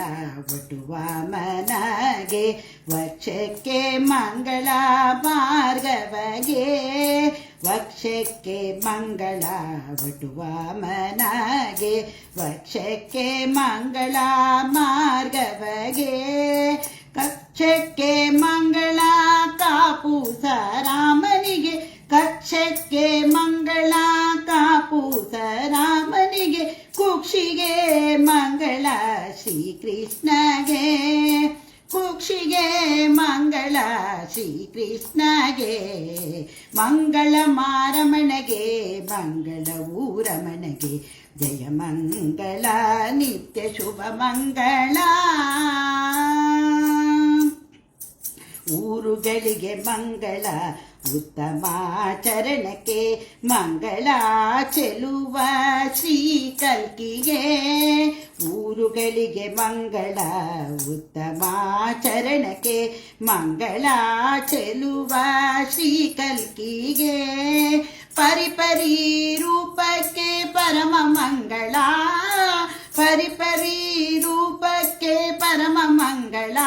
ವಟುವಾಮನಗೆ ವಕ್ಷಕ್ಕೆ ಮಂಗಳ ಭಾರ್ಗವಗೆ ವಕ್ಷಕ್ಕೆ ಮಂಗಳ ವಟುವಾಮನಗೆ ವಕ್ಷಕ್ಕೆ ಮಂಗಳ ಮಾರ್ಗವಗೆ ಕಕ್ಷಕ್ಕೆ ಮಂಗಳ ಕಾಪೂಸ ರಾಮನಿಗೆ ಕಕ್ಷಕ್ಕೆ ಮಂಗಳ ಕಾಪೂಸ ರಾಮನಿಗೆ ಕುಕ್ಷಿಗೆ ಮಂಗಳ ಶ್ರೀಕೃಷ್ಣಗೆ ಕುಕ್ಷಿಗೆ ಮಂಗಳ ಶ್ರೀಕೃಷ್ಣಗೆ ಮಂಗಳ ಮಾರಮಣಗೆ ಮಂಗಳವೂ ರಮಣಗೆ ಜಯ ಮಂಗಳ ನಿತ್ಯ ಶುಭ ಮಂಗಳ ಊರುಗಳಿಗೆ ಮಂಗಳ ಉತ್ತಮಾಚರಣಕ್ಕೆ ಮಂಗಳ ಚೆಲುವ ಶ್ರೀ ಕಲ್ಕಿಗೆ ಊರುಗಳಿಗೆ ಮಂಗಳ ಉತ್ತಮಾಚರಣಕ್ಕೆ ಮಂಗಳ ಚೆಲುವ ಶ್ರೀ ಕಲ್ಕಿಗೆ ಪರಿಪರಿ ರೂಪಕ್ಕೆ ಪರಮ ಮಂಗಳ ಪರಿಪರಿ ರೂಪಕ್ಕೆ ಪರಮ ಮಂಗಳ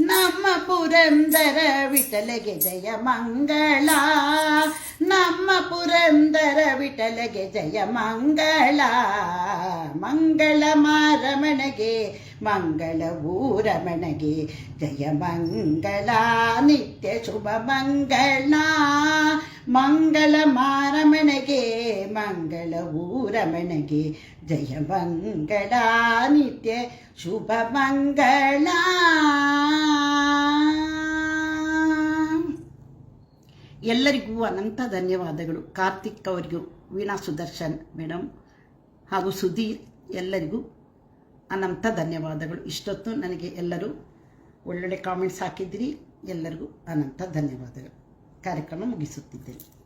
ನಮ್ಮ ಪುರಂದರ ವಿಠಲಗೆ ಜಯ ಮಂಗಳ ನಮ್ಮ ಪುರಂದರ ವಿಠಲಗೆ ಜಯ ಮಂಗಳ ಮಂಗಳ ಮಾರಮಣಗೆ ಮಂಗಳವೂ ರಮಣಗೆ ಜಯ ಮಂಗಳ ನಿತ್ಯ ಶುಭ ಮಂಗಳ ಮಂಗಳ ಮಾರಮಣಗೆ ಮಂಗಳವೂ ರಮಣಗೆ ಜಯ ಮಂಗಳ ನಿತ್ಯ ಶುಭ ಮಂಗಳ ಎಲ್ಲರಿಗೂ ಅನಂತ ಧನ್ಯವಾದಗಳು. ಕಾರ್ತಿಕ್ ಅವರಿಗೂ, ವೀಣಾ ಸುದರ್ಶನ್ ಮೇಡಮ್ ಹಾಗೂ ಸುಧೀರ್ ಎಲ್ಲರಿಗೂ ಅನಂತ ಧನ್ಯವಾದಗಳು. ಇಷ್ಟೊತ್ತು ನನಗೆ ಎಲ್ಲರೂ ಒಳ್ಳೊಳ್ಳೆ ಕಾಮೆಂಟ್ಸ್ ಹಾಕಿದ್ದೀರಿ. ಎಲ್ಲರಿಗೂ ಅನಂತ ಧನ್ಯವಾದಗಳು. ಕಾರ್ಯಕ್ರಮ ಮುಗಿಸುತ್ತಿದ್ದೇನೆ.